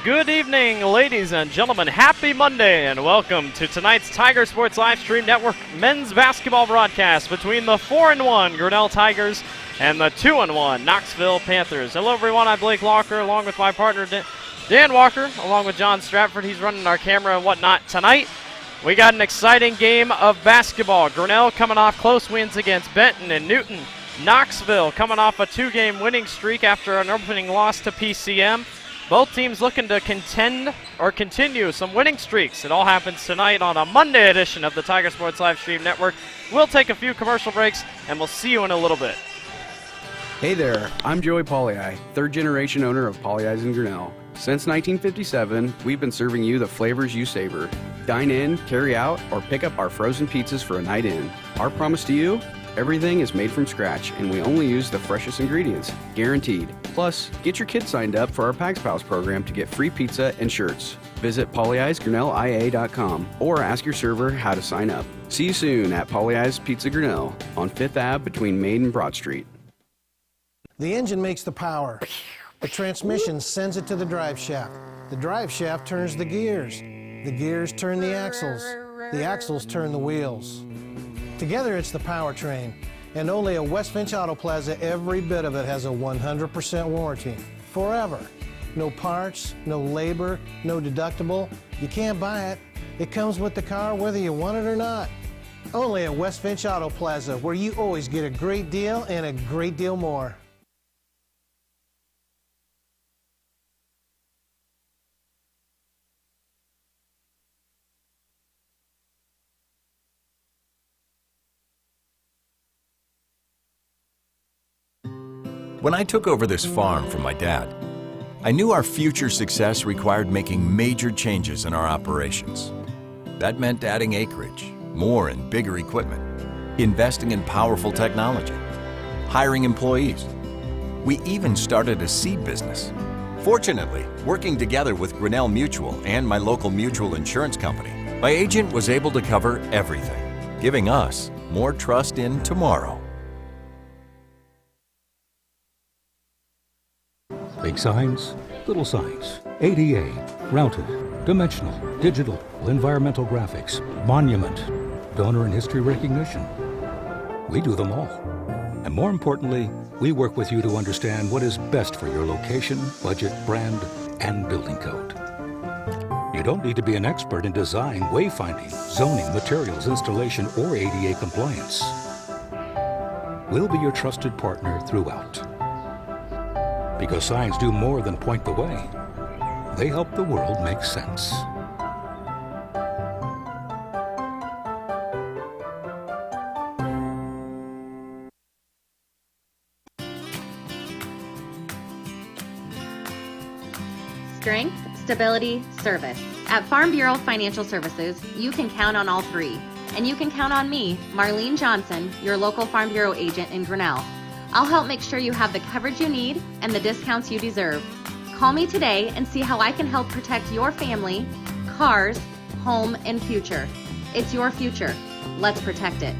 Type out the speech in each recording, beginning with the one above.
Good evening, ladies and gentlemen. Happy Monday, and welcome to tonight's Tiger Sports Livestream Network men's basketball broadcast between the 4-1 Grinnell Tigers and the 2-1 Knoxville Panthers. Hello, everyone. I'm Blake Walker, along with my partner Dan Walker, along with John Stratford. He's running our camera and whatnot tonight. We got an exciting game of basketball. Grinnell coming off close wins against Benton and Newton. Knoxville coming off a 2-game winning streak after an opening loss to PCM. Both teams looking to continue some winning streaks. It all happens tonight on a Monday edition of the Tiger Sports Livestream Network. We'll take a few commercial breaks, and we'll see you in a little bit. Hey there, I'm Joey Pollyi, third-generation owner of Pollyi's in Grinnell. Since 1957, we've been serving you the flavors you savor. Dine in, carry out, or pick up our frozen pizzas for a night in. Our promise to you? Everything is made from scratch, and we only use the freshest ingredients, guaranteed. Plus, get your kids signed up for our Pags Pals program to get free pizza and shirts. Visit pollyi'sgrinnellia.com or ask your server how to sign up. See you soon at Pollyi's Pizza Grinnell on 5th Ave between Main and Broad Street. The engine makes the power. The transmission sends it to the drive shaft. The drive shaft turns the gears. The gears turn the axles. The axles turn the wheels. Together it's the powertrain, and only at West Finch Auto Plaza every bit of it has a 100% warranty. Forever. No parts, no labor, no deductible. You can't buy it. It comes with the car whether you want it or not. Only at West Finch Auto Plaza, where you always get a great deal and a great deal more. When I took over this farm from my dad, I knew our future success required making major changes in our operations. That meant adding acreage, more and bigger equipment, investing in powerful technology, hiring employees. We even started a seed business. Fortunately, working together with Grinnell Mutual and my local mutual insurance company, my agent was able to cover everything, giving us more trust in tomorrow. Big signs, little signs, ADA, routed, dimensional, digital, environmental graphics, monument, donor and history recognition. We do them all. And more importantly, we work with you to understand what is best for your location, budget, brand, and building code. You don't need to be an expert in design, wayfinding, zoning, materials, installation, or ADA compliance. We'll be your trusted partner throughout. Because signs do more than point the way. They help the world make sense. Strength, stability, service. At Farm Bureau Financial Services, you can count on all three. And you can count on me, Marlene Johnson, your local Farm Bureau agent in Grinnell. I'll help make sure you have the coverage you need and the discounts you deserve. Call me today and see how I can help protect your family, cars, home, and future. It's your future. Let's protect it.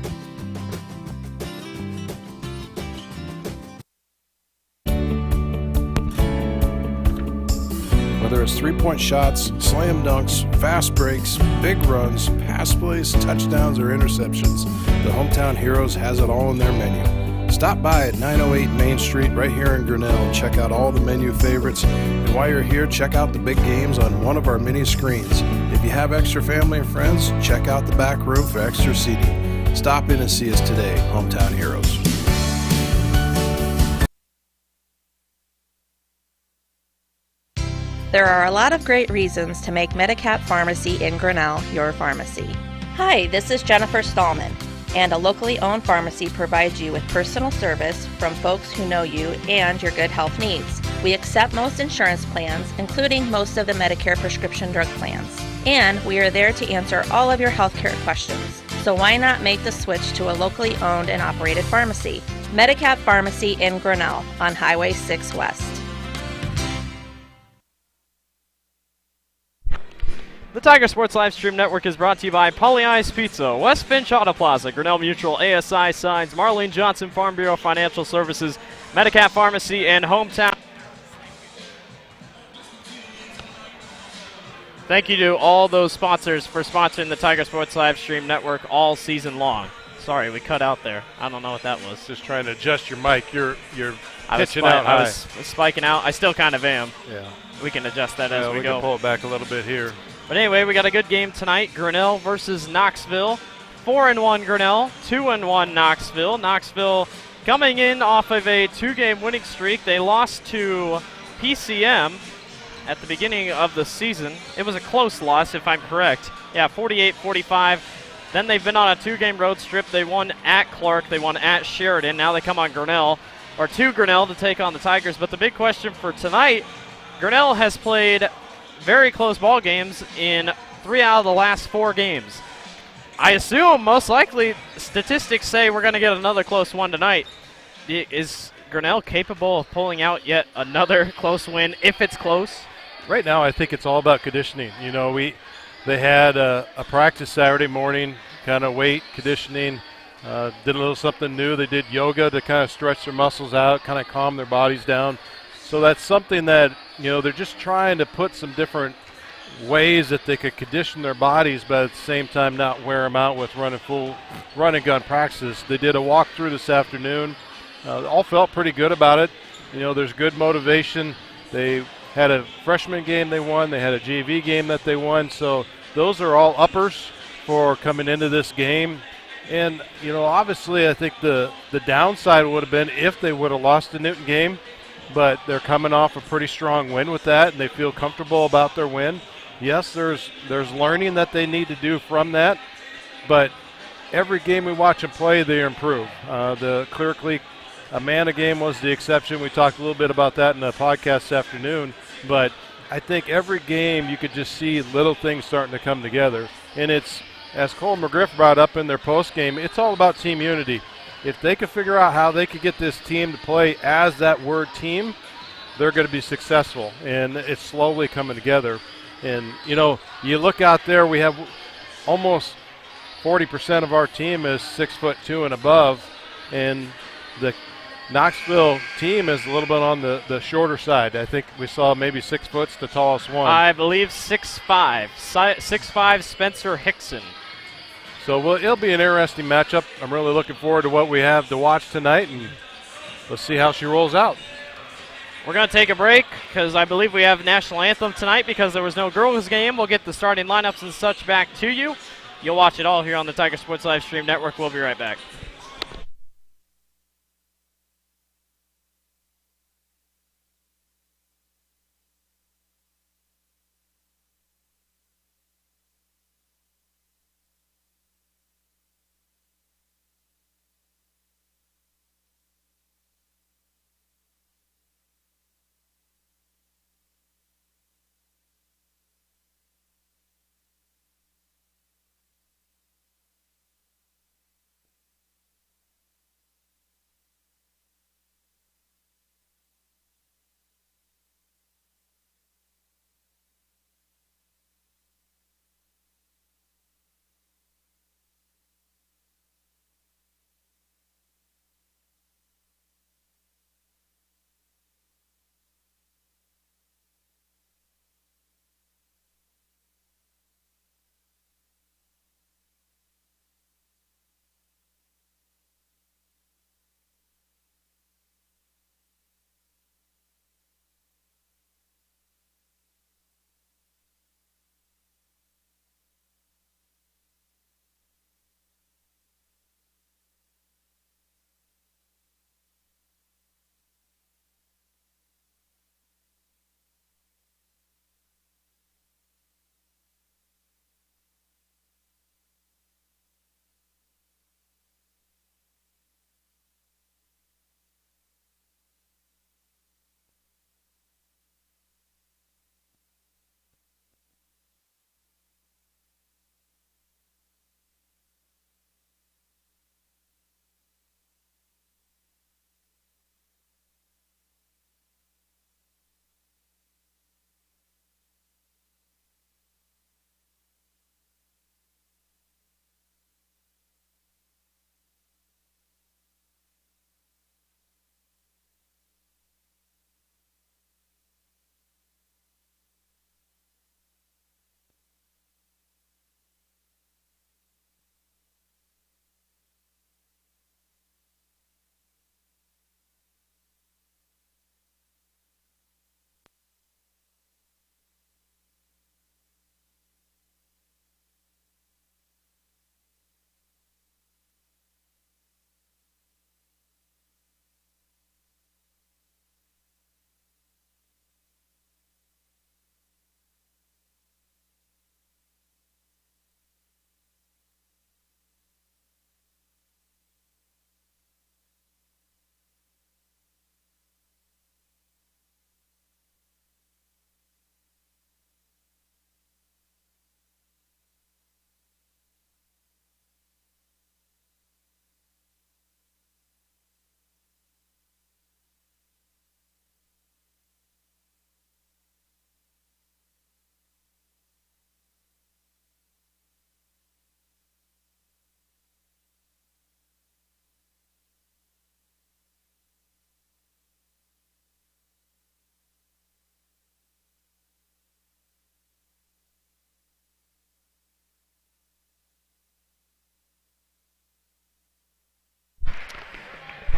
Whether it's three-point shots, slam dunks, fast breaks, big runs, pass plays, touchdowns, or interceptions, the Hometown Heroes has it all in their menu. Stop by at 908 Main Street right here in Grinnell and check out all the menu favorites. And while you're here, check out the big games on one of our mini screens. If you have extra family and friends, check out the back room for extra seating. Stop in and see us today, Hometown Heroes. There are a lot of great reasons to make Medicap Pharmacy in Grinnell your pharmacy. Hi, this is Jennifer Stallman, and a locally owned pharmacy provides you with personal service from folks who know you and your good health needs. We accept most insurance plans, including most of the Medicare prescription drug plans. And we are there to answer all of your healthcare questions. So why not make the switch to a locally owned and operated pharmacy? Medicap Pharmacy in Grinnell on Highway 6 West. The Tiger Sports Livestream Network is brought to you by Pollyi's Pizza, West Finch Auto Plaza, Grinnell Mutual, ASI Signs, Marlene Johnson Farm Bureau Financial Services, Medicap Pharmacy, and Hometown. Thank you to all those sponsors for sponsoring the Tiger Sports Live Stream Network all season long. Sorry, we cut out there. I don't know what that was. Just trying to adjust your mic. You're pitching I out high. was spiking out. I still kind of am. Yeah. We can adjust that as we go. We can pull it back a little bit here. But anyway, we got a good game tonight. Grinnell versus Knoxville. 4-1 Grinnell, 2-1 Knoxville. Knoxville coming in off of a 2-game winning streak. They lost to PCM at the beginning of the season. It was a close loss, if I'm correct. Yeah, 48-45. Then they've been on a 2-game road trip. They won at Clark. They won at Sheridan. Now they come on Grinnell, or to Grinnell to take on the Tigers. But the big question for tonight, Grinnell has played very close ball games in 3 out of the last 4 games. I assume, most likely, statistics say we're going to get another close one tonight. Is Grinnell capable of pulling out yet another close win if it's close? Right now, I think it's all about conditioning. You know, they had a practice Saturday morning, kind of weight conditioning, did a little something new. They did yoga to kind of stretch their muscles out, kind of calm their bodies down. So that's something that, you know, they're just trying to put some different ways that they could condition their bodies, but at the same time not wear them out with running full run and gun practices. They did a walkthrough this afternoon. All felt pretty good about it. You know, there's good motivation. They had a freshman game they won. They had a JV game that they won. So those are all uppers for coming into this game. And, you know, obviously I think the downside would have been if they would have lost the Newton game, but they're coming off a pretty strong win with that, and they feel comfortable about their win. Yes, there's learning that they need to do from that, but every game we watch them play, they improve. The Clear Creek Amanda game was the exception. We talked a little bit about that in the podcast this afternoon, but I think every game you could just see little things starting to come together. And it's, as Cole McGriff brought up in their post game, it's all about team unity. If they could figure out how they could get this team to play as that word team, they're going to be successful, and it's slowly coming together. And, you know, you look out there, we have almost 40% of our team is 6'2" and above, and the Knoxville team is a little bit on the shorter side. I think we saw maybe 6 foot's the tallest one. I believe 6'5". 6'5" Spencer Hickson. So it'll be an interesting matchup. I'm really looking forward to what we have to watch tonight, and let's see how she rolls out. We're going to take a break because I believe we have national anthem tonight because there was no girls game. We'll get the starting lineups and such back to you. You'll watch it all here on the Tiger Sports Live Stream Network. We'll be right back.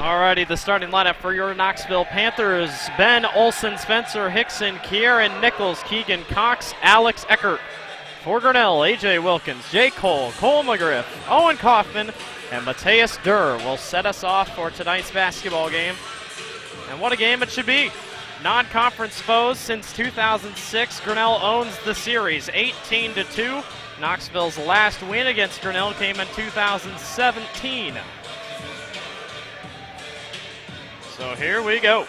Alrighty, the starting lineup for your Knoxville Panthers: Ben Olson, Spencer Hickson, Kieran Nichols, Keegan Cox, Alex Eckert. For Grinnell, AJ Wilkins, Jay Cole, Cole McGriff, Owen Kaufman, and Mateus Durr will set us off for tonight's basketball game. And what a game it should be. Non-conference foes since 2006. Grinnell owns the series 18-2. Knoxville's last win against Grinnell came in 2017. So here we go.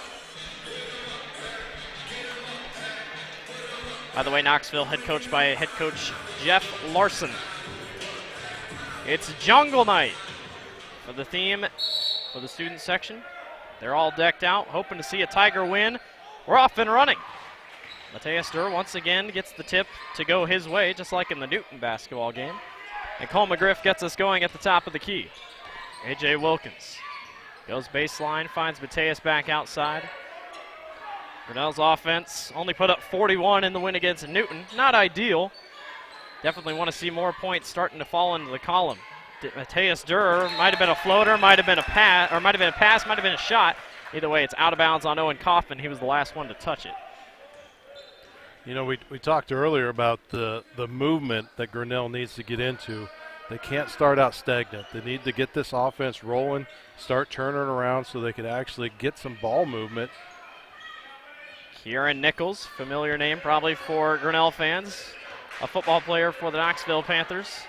By the way, Knoxville head coached by head coach Jeff Larson. It's Jungle Night for the theme for the student section. They're all decked out, hoping to see a Tiger win. We're off and running. Mateus Durr once again gets the tip to go his way, just like in the Newton basketball game. And Cole McGriff gets us going at the top of the key. AJ Wilkins goes baseline, finds Mateus back outside. Grinnell's offense only put up 41 in the win against Newton. Not ideal. Definitely want to see more points starting to fall into the column. Mateus Durr might have been a floater, might have been a pass, might have been a shot. Either way, it's out of bounds on Owen Kaufman. He was the last one to touch it. You know, we talked earlier about the movement that Grinnell needs to get into. They can't start out stagnant. They need to get this offense rolling, start turning around so they can actually get some ball movement. Kieran Nichols, familiar name probably for Grinnell fans, a football player for the Knoxville Panthers.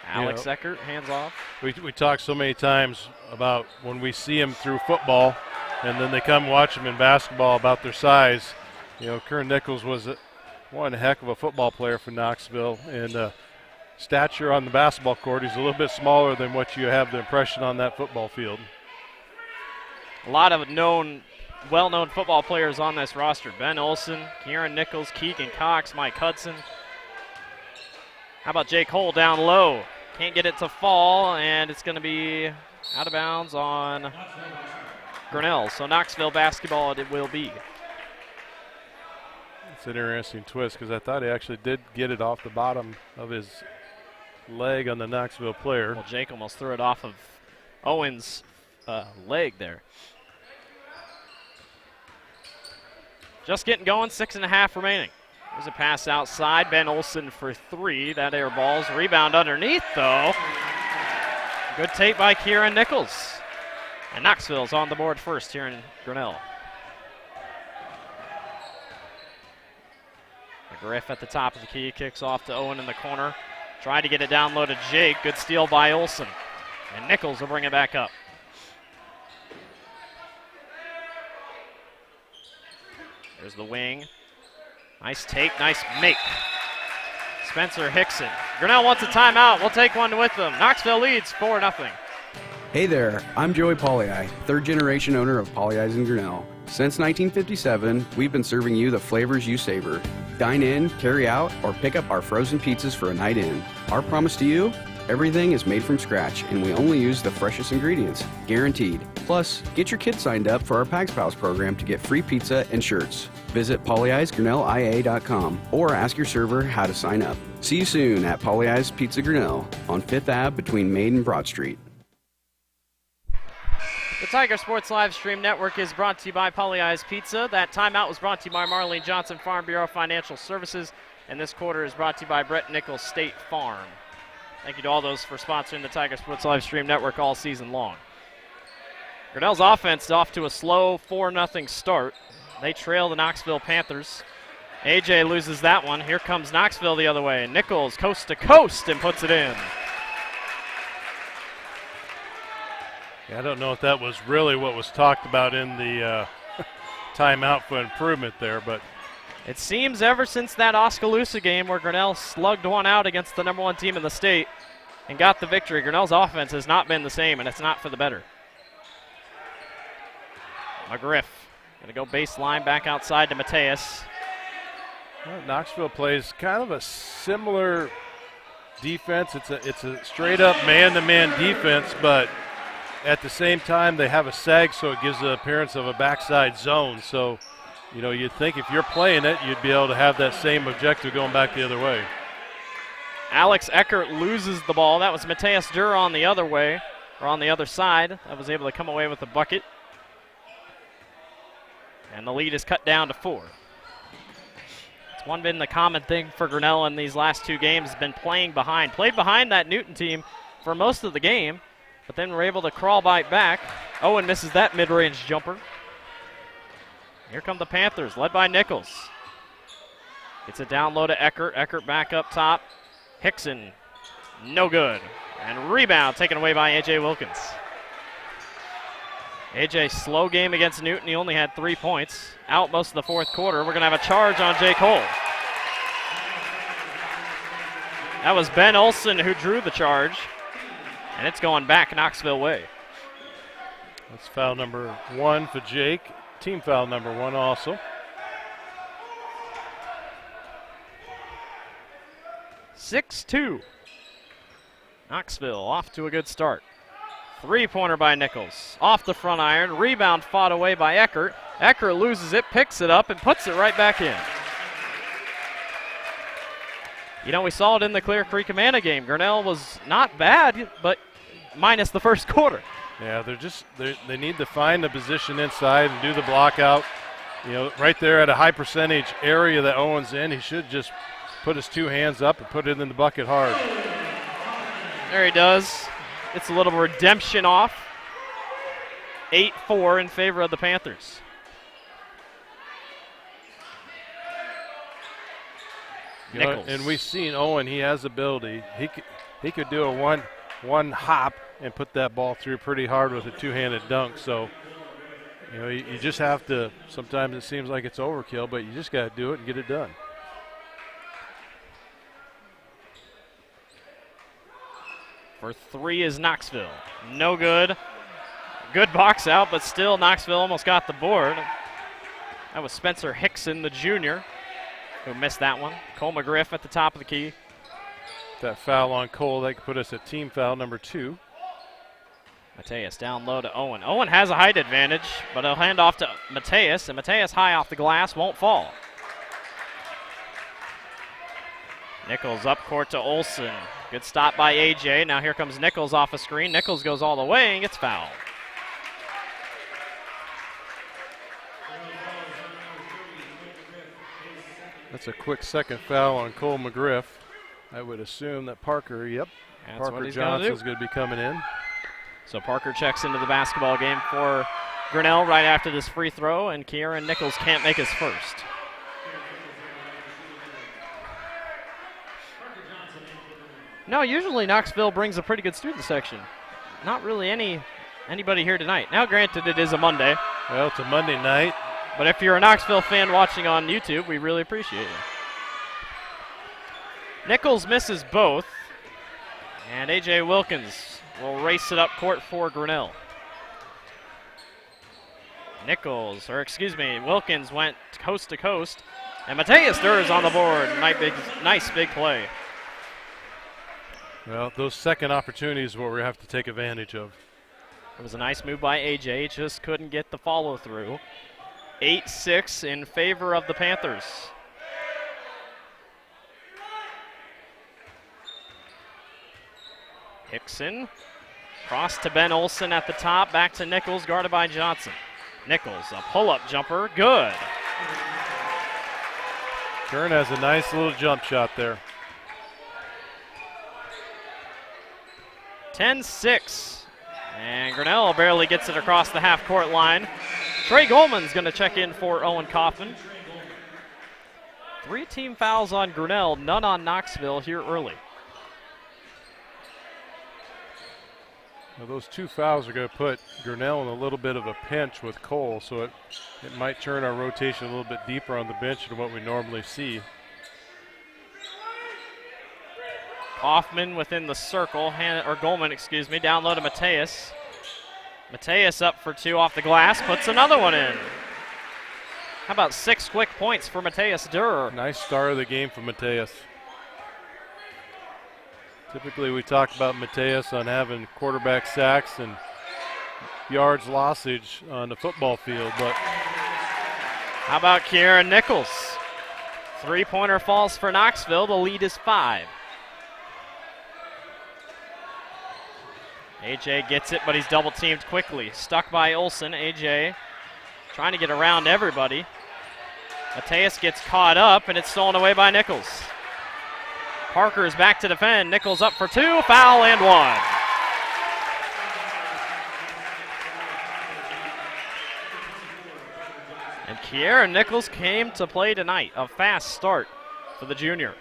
Alex Eckert, hands off. We talk so many times about when we see them through football and then they come watch them in basketball about their size. You know, Kieran Nichols was one heck of a football player for Knoxville, and stature on the basketball court, he's a little bit smaller than what you have the impression on that football field. A lot of well-known football players on this roster. Ben Olson, Kieran Nichols, Keegan Cox, Mike Hudson. How about Jake Cole down low? Can't get it to fall, and it's going to be out of bounds on Grinnell. So Knoxville basketball it will be. It's an interesting twist because I thought he actually did get it off the bottom of his leg on the Knoxville player. Well, Jake almost threw it off of Owen's leg there. Just getting going, 6.5 remaining. There's a pass outside. Ben Olson for 3. That air ball's rebound underneath, though. Good tape by Kieran Nichols. And Knoxville's on the board first here in Grinnell. McGriff at the top of the key, kicks off to Owen in the corner. Tried to get it down low to Jake. Good steal by Olson. And Nichols will bring it back up. There's the wing. Nice take, nice make. Spencer Hickson. Grinnell wants a timeout. We'll take one with them. Knoxville leads 4-0. Hey there, I'm Joey Pollyi, third-generation owner of Pollyi's in Grinnell. Since 1957, we've been serving you the flavors you savor. Dine in, carry out, or pick up our frozen pizzas for a night in. Our promise to you? Everything is made from scratch, and we only use the freshest ingredients, guaranteed. Plus, get your kids signed up for our Pags Pals program to get free pizza and shirts. Visit pollyi'sgrinnellia.com or ask your server how to sign up. See you soon at Pollyi's Pizza Grinnell on 5th Ave between Main and Broad Street. The Tiger Sports Live Stream Network is brought to you by Pollyi's Pizza. That timeout was brought to you by Marlene Johnson Farm Bureau Financial Services, and this quarter is brought to you by Brett Nichols State Farm. Thank you to all those for sponsoring the Tiger Sports Live Stream Network all season long. Grinnell's offense is off to a slow 4-0 start. They trail the Knoxville Panthers. AJ loses that one. Here comes Knoxville the other way. Nichols coast to coast and puts it in. Yeah, I don't know if that was really what was talked about in the timeout for improvement there, but it seems ever since that Oskaloosa game where Grinnell slugged one out against the #1 team in the state and got the victory, Grinnell's offense has not been the same, and it's not for the better. McGriff going to go baseline back outside to Mateus. Well, Knoxville plays kind of a similar defense. It's a straight-up man-to-man defense, but at the same time they have a sag, so it gives the appearance of a backside zone. So, you know, you'd think if you're playing it, you'd be able to have that same objective going back the other way. Alex Eckert loses the ball. That was Mateus Durr on the other way. or on the other side, that was able to come away with the bucket. And the lead is cut down to 4. It's been the common thing for Grinnell in these last 2 games, has been playing behind. Played behind that Newton team for most of the game, but then were able to crawl back. Owen misses that mid-range jumper. Here come the Panthers, led by Nichols. Gets it down low to Eckert. Eckert back up top. Hickson, no good. And rebound taken away by A.J. Wilkins. A.J. slow game against Newton. He only had 3 points. Out most of the fourth quarter. We're going to have a charge on Jay Cole. That was Ben Olson who drew the charge. And it's going back Knoxville way. That's foul number 1 for Jake. Team foul number 1 also. 6-2. Knoxville off to a good start. 3-pointer by Nichols. Off the front iron. Rebound fought away by Eckert. Eckert loses it, picks it up, and puts it right back in. You know, we saw it in the Clear Creek Amana game. Grinnell was not bad, but minus the first quarter. Yeah, they need to find a position inside and do the block out. You know, right there at a high percentage area that Owen's in, he should just put his 2 hands up and put it in the bucket hard. There he does. It's a little redemption off. 8-4 in favor of the Panthers. Nichols. And we've seen Owen, he has ability. He could do a one hop and put that ball through pretty hard with a 2-handed dunk. So, you know, you just have to, sometimes it seems like it's overkill, but you just got to do it and get it done. For 3 is Knoxville. No good. Good box out, but still Knoxville almost got the board. That was Spencer Hickson, the junior, who missed that one. Cole McGriff at the top of the key. That foul on Cole, that could put us at team foul number 2. Mateus down low to Owen. Owen has a height advantage, but he'll hand off to Mateus, and Mateus high off the glass, won't fall. Nichols up court to Olson. Good stop by A.J. Now here comes Nichols off a screen. Nichols goes all the way and gets fouled. That's a quick second foul on Cole McGriff. I would assume that Parker, That's Parker Johnson's going to be coming in. So Parker checks into the basketball game for Grinnell right after this free throw, and Kieran Nichols can't make his first. No, usually Knoxville brings a pretty good student section. Not really anybody here tonight. Now, granted, it is a Monday. Well, it's a Monday night. But if you're a Knoxville fan watching on YouTube, we really appreciate it. Nichols misses both. And A.J. Wilkins will race it up court for Grinnell. Wilkins went coast to coast. And Mateus Durr's on the board. Nice big play. Well, those second opportunities where we have to take advantage of. It was a nice move by A.J. Just couldn't get the follow through. 8-6 in favor of the Panthers. Hickson. Cross to Ben Olson at the top. Back to Nichols, guarded by Johnson. Nichols, a pull-up jumper. Good. Kern has a nice little jump shot there. 10-6. And Grinnell barely gets it across the half-court line. Trey Goldman's going to check in for Owen Kaufman. 3 team fouls on Grinnell, none on Knoxville here early. Well, those 2 fouls are going to put Grinnell in a little bit of a pinch with Cole, so it might turn our rotation a little bit deeper on the bench than what we normally see. Kaufman within the circle, Goldman, down low to Mateus. Mateus up for 2 off the glass, puts another one in. How about 6 quick points for Mateus Durr? Nice start of the game for Mateus. Typically we talk about Mateus on having quarterback sacks and yards lossage on the football field, but how about Kieran Nichols? 3-pointer falls for Knoxville, the lead is 5. AJ gets it, but he's double teamed quickly. Stuck by Olsen. AJ trying to get around everybody. Mateus gets caught up, and it's stolen away by Nichols. Parker is back to defend. Nichols up for 2, foul and 1. And Kiera Nichols came to play tonight. A fast start for the junior.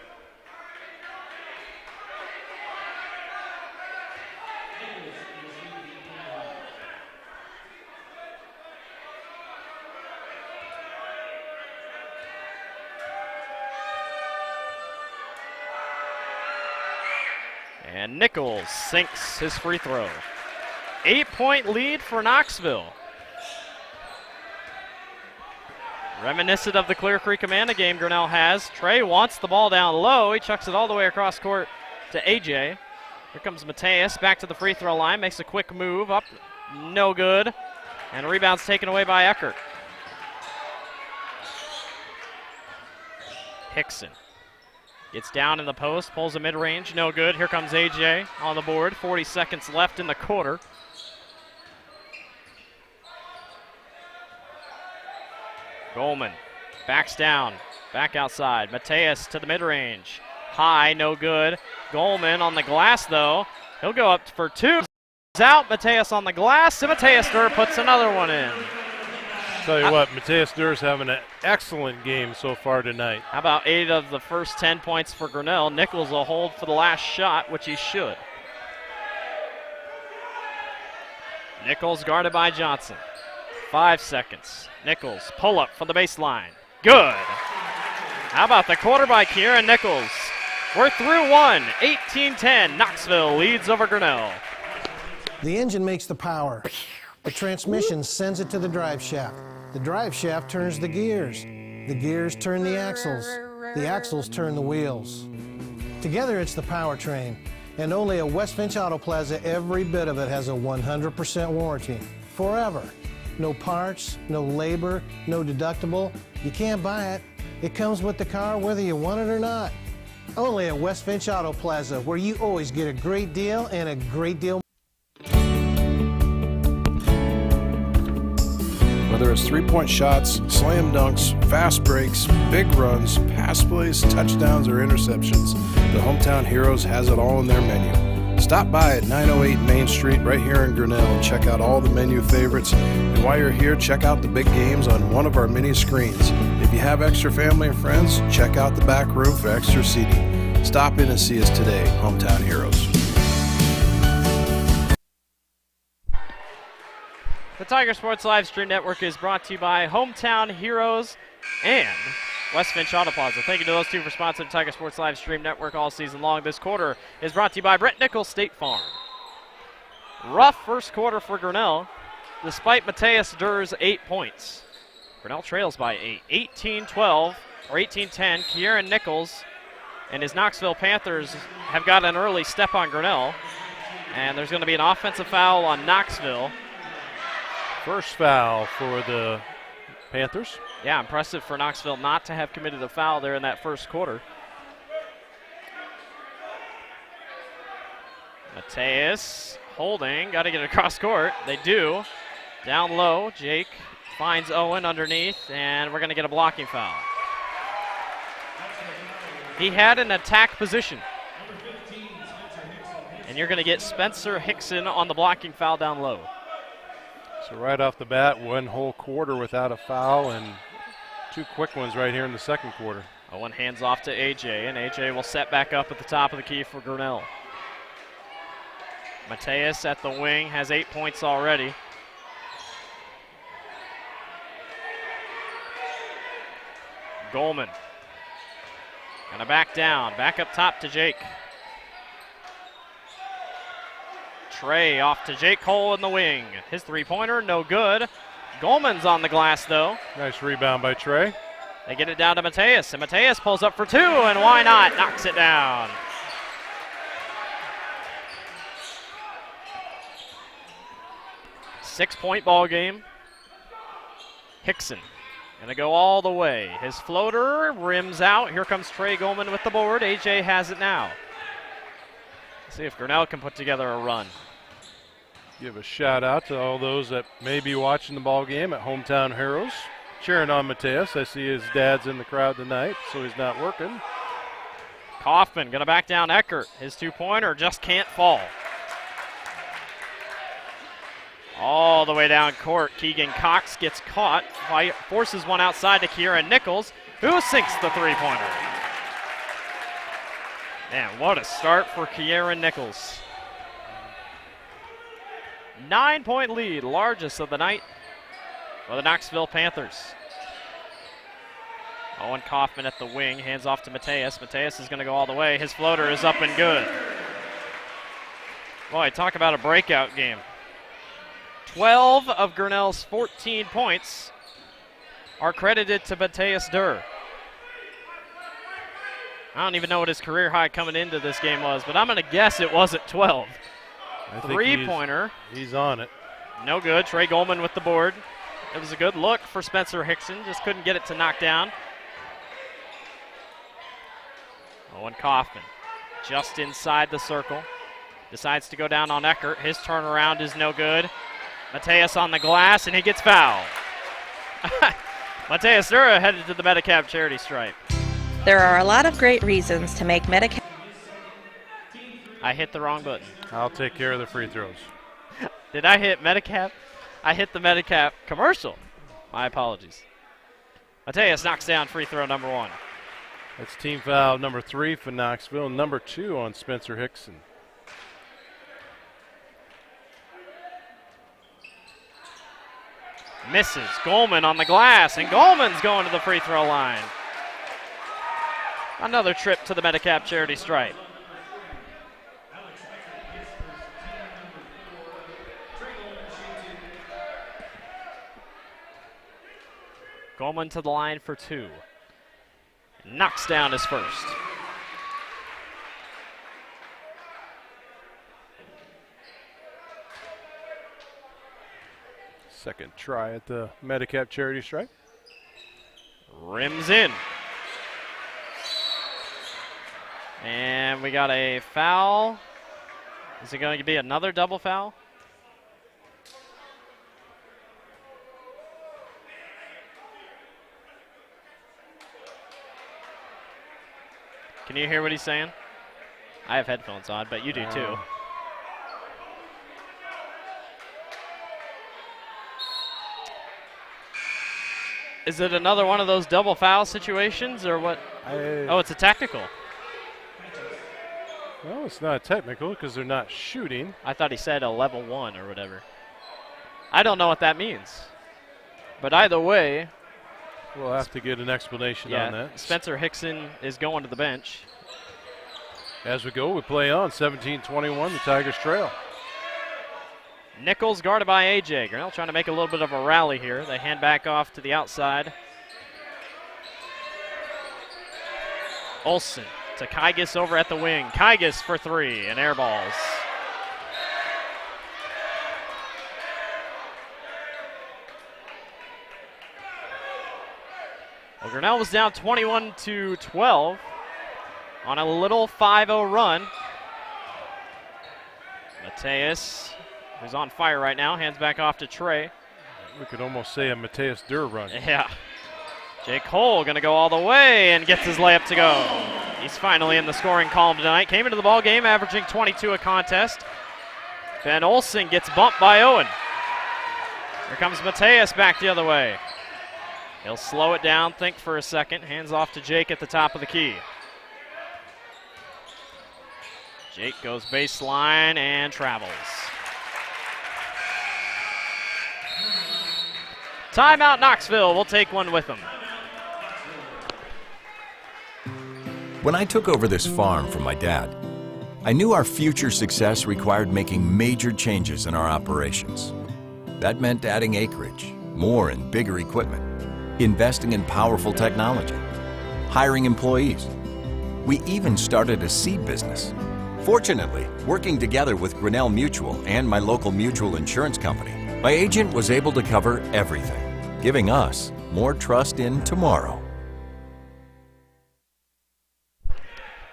And Nichols sinks his free throw. 8-point lead for Knoxville. Reminiscent of the Clear Creek Amanda game Grinnell has. Trey wants the ball down low. He chucks it all the way across court to AJ. Here comes Mateus back to the free throw line. Makes a quick move up. No good. And a rebound's taken away by Eckert. Hickson gets down in the post, pulls a mid-range, no good. Here comes AJ on the board. 40 seconds left in the quarter. Goldman backs down, back outside. Mateus to the mid-range. High, no good. Goldman on the glass, though. He'll go up for 2. Out, Mateus on the glass, and Mateus Durr puts another one in. Tell you what, Mateus Durr's having an excellent game so far tonight. How about 8 of the first 10 points for Grinnell? Nichols will hold for the last shot, which he should. Nichols guarded by Johnson. 5 seconds. Nichols, pull up from the baseline. Good. How about the quarter by Kieran Nichols? We're through one. 18-10. Knoxville leads over Grinnell. The engine makes the power. The transmission sends it to the drive shaft. The drive shaft turns the gears. The gears turn the axles. The axles turn the wheels. Together it's the powertrain. And only at West Finch Auto Plaza, every bit of it has a 100% warranty. Forever. No parts, no labor, no deductible. You can't buy it. It comes with the car whether you want it or not. Only at West Finch Auto Plaza, where you always get a great deal and a great deal. Whether it's three-point shots, slam dunks, fast breaks, big runs, pass plays, touchdowns, or interceptions, the Hometown Heroes has it all in their menu. Stop by at 908 Main Street right here in Grinnell and check out all the menu favorites. And while you're here, check out the big games on one of our mini screens. If you have extra family and friends, check out the back room for extra seating. Stop in and see us today, Hometown Heroes. The Tiger Sports Live Stream Network is brought to you by Hometown Heroes and West Finch Auto Plaza. Thank you to those two for sponsoring the Tiger Sports Live Stream Network all season long. This quarter is brought to you by Brett Nichols State Farm. Rough first quarter for Grinnell, despite Mateus Durr's 8 points. Grinnell trails by 8, 18-12, or 18-10. Kieran Nichols and his Knoxville Panthers have got an early step on Grinnell, and there's going to be an offensive foul on Knoxville. First foul for the Panthers. Yeah, impressive for Knoxville not to have committed a foul there in that first quarter. Mateus holding, got to get it across court. They do. Down low, Jake finds Owen underneath, and we're going to get a blocking foul. He had an attack position. And you're going to get Spencer Hickson on the blocking foul down low. So right off the bat, one whole quarter without a foul and 2 quick ones right here in the second quarter. Owen hands off to AJ, and AJ will set back up at the top of the key for Grinnell. Mateus at the wing has 8 points already. Goldman gonna back down, back up top to Jake. Trey off to Jake Cole in the wing. His three-pointer, no good. Goldman's on the glass, though. Nice rebound by Trey. They get it down to Mateus, and Mateus pulls up for 2, and why not? Knocks it down. Six-point ball game. Hickson gonna go all the way. His floater rims out. Here comes Trey Goldman with the board. AJ has it now. Let's see if Grinnell can put together a run. Give a shout out to all those that may be watching the ball game at Hometown Heroes, cheering on Mateus. I see his dad's in the crowd tonight, so he's not working. Kaufman going to back down Eckert. His two-pointer just can't fall. All the way down court, Keegan Cox gets caught, forces one outside to Kieran Nichols, who sinks the three-pointer. Man, what a start for Kieran Nichols. 9-point lead, largest of the night for the Knoxville Panthers. Owen Kaufman at the wing, hands off to Mateus. Mateus is going to go all the way. His floater is up and good. Boy, talk about a breakout game. 12 of Grinnell's 14 points are credited to Mateus Durr. I don't even know what his career high coming into this game was, but I'm going to guess it wasn't 12. Three-pointer. He's on it. No good. Trey Goldman with the board. It was a good look for Spencer Hickson. Just couldn't get it to knock down. Owen Kaufman just inside the circle. Decides to go down on Eckert. His turnaround is no good. Mateus on the glass, and he gets fouled. Mateus Dura headed to the Medicab charity stripe. There are a lot of great reasons to make Medicab. I hit the wrong button. I'll take care of the free throws. Did I hit Medicap? I hit the Medicap commercial. My apologies. Mateus knocks down free throw number 1. That's team foul number 3 for Knoxville, number 2 on Spencer Hickson. Misses. Goldman on the glass, and Goldman's going to the free throw line. Another trip to the Medicap charity stripe. Goldman to the line for 2. Knocks down his first. Second try at the Medicap charity stripe. Rims in. And we got a foul. Is it going to be another double foul? Can you hear what he's saying? I have headphones on, but you do too. Is it another one of those double foul situations or what? Oh, it's a technical. Well, it's not technical because they're not shooting. I thought he said a level 1 or whatever. I don't know what that means. But either way, we'll have to get an explanation on that. Spencer Hickson is going to the bench. As we go, we play on 17-21, the Tigers trail. Nichols guarded by A.J. Grinnell trying to make a little bit of a rally here. They hand back off to the outside. Olsen to Kygis over at the wing. Kygis for 3 and air balls. Well, Grinnell was down 21-12 on a little 5-0 run. Mateus, who's on fire right now, hands back off to Trey. We could almost say a Mateus Durr run. Yeah. Jake Cole going to go all the way and gets his layup to go. He's finally in the scoring column tonight. Came into the ball game averaging 22 a contest. Ben Olsen gets bumped by Owen. Here comes Mateus back the other way. He'll slow it down, think for a second. Hands off to Jake at the top of the key. Jake goes baseline and travels. Timeout Knoxville. We'll take one with them. When I took over this farm from my dad, I knew our future success required making major changes in our operations. That meant adding acreage, more and bigger equipment, investing in powerful technology, hiring employees. We even started a seed business. Fortunately, working together with Grinnell Mutual and my local mutual insurance company, my agent was able to cover everything, giving us more trust in tomorrow.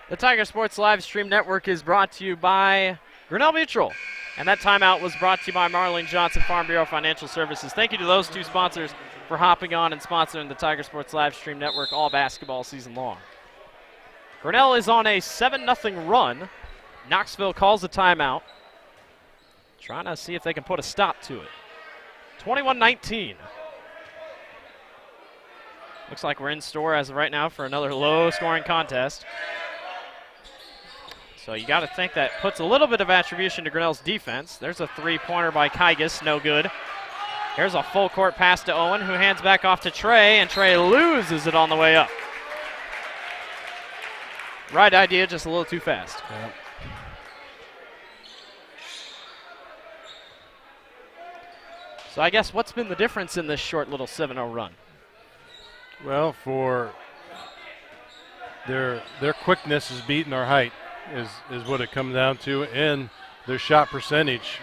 The Tiger Sports Live Stream Network is brought to you by Grinnell Mutual And that timeout was brought to you by Marlene Johnson, Farm Bureau Financial Services. Thank you to those two sponsors for hopping on and sponsoring the Tiger Sports Live Stream Network all basketball season long. Grinnell is on a 7-0 run. Knoxville calls a timeout, trying to see if they can put a stop to it. 21-19. Looks like we're in store as of right now for another low-scoring contest. So you got to think that puts a little bit of attribution to Grinnell's defense. There's a three-pointer by Kygas, no good. Here's a full-court pass to Owen, who hands back off to Trey, and Trey loses it on the way up. Right idea, just a little too fast. Yep. So I guess what's been the difference in this short little 7-0 run? Well, for their quickness is beating our height is what it comes down to, and their shot percentage.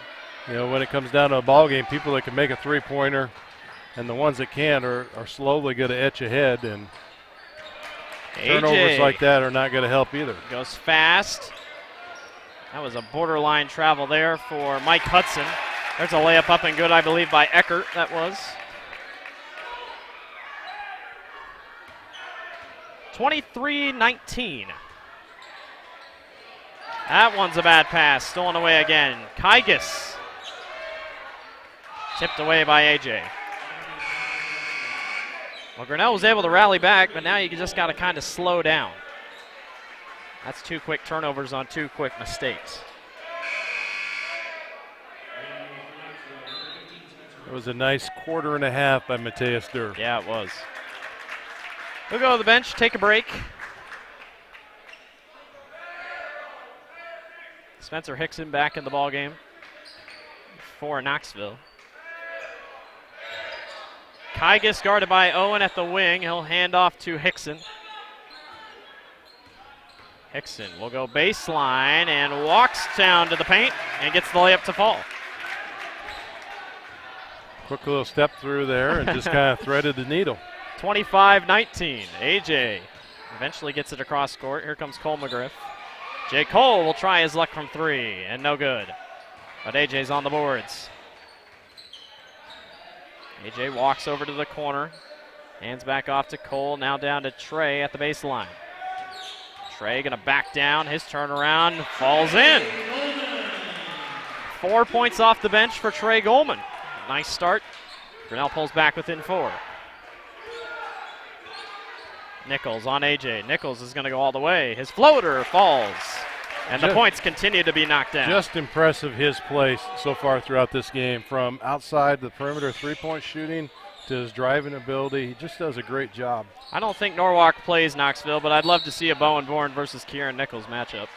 You know, when it comes down to a ball game, people that can make a three-pointer and the ones that can't are slowly going to etch ahead, and turnovers like that are not going to help either. Goes fast. That was a borderline travel there for Mike Hudson. There's a layup up and good, I believe, by Eckert, that was. 23-19. That one's a bad pass, stolen away again. Kygas. Tipped away by AJ. Well, Grinnell was able to rally back, but now you just got to kind of slow down. That's two quick turnovers on two quick mistakes. It was a nice quarter and a half by Mateus Durr. Yeah, it was. We'll go to the bench, take a break. Spencer Hickson back in the ball game for Knoxville. Kygas guarded by Owen at the wing. He'll hand off to Hickson. Hickson will go baseline and walks down to the paint and gets the layup to fall. Quick little step through there and just kind of threaded the needle. 25-19. AJ eventually gets it across court. Here comes Cole McGriff. J. Cole will try his luck from three, and no good. But AJ's on the boards. AJ walks over to the corner. Hands back off to Cole, now down to Trey at the baseline. Trey gonna back down, his turnaround falls in. 4 points off the bench for Trey Goldman. Nice start. Grinnell pulls back within 4. Nichols on AJ. Nichols is going to go all the way. His floater falls. And the points continue to be knocked down. Just impressive his play so far throughout this game. From outside the perimeter three-point shooting to his driving ability. He just does a great job. I don't think Norwalk plays Knoxville, but I'd love to see a Bowen Bourne versus Kieran Nichols matchup.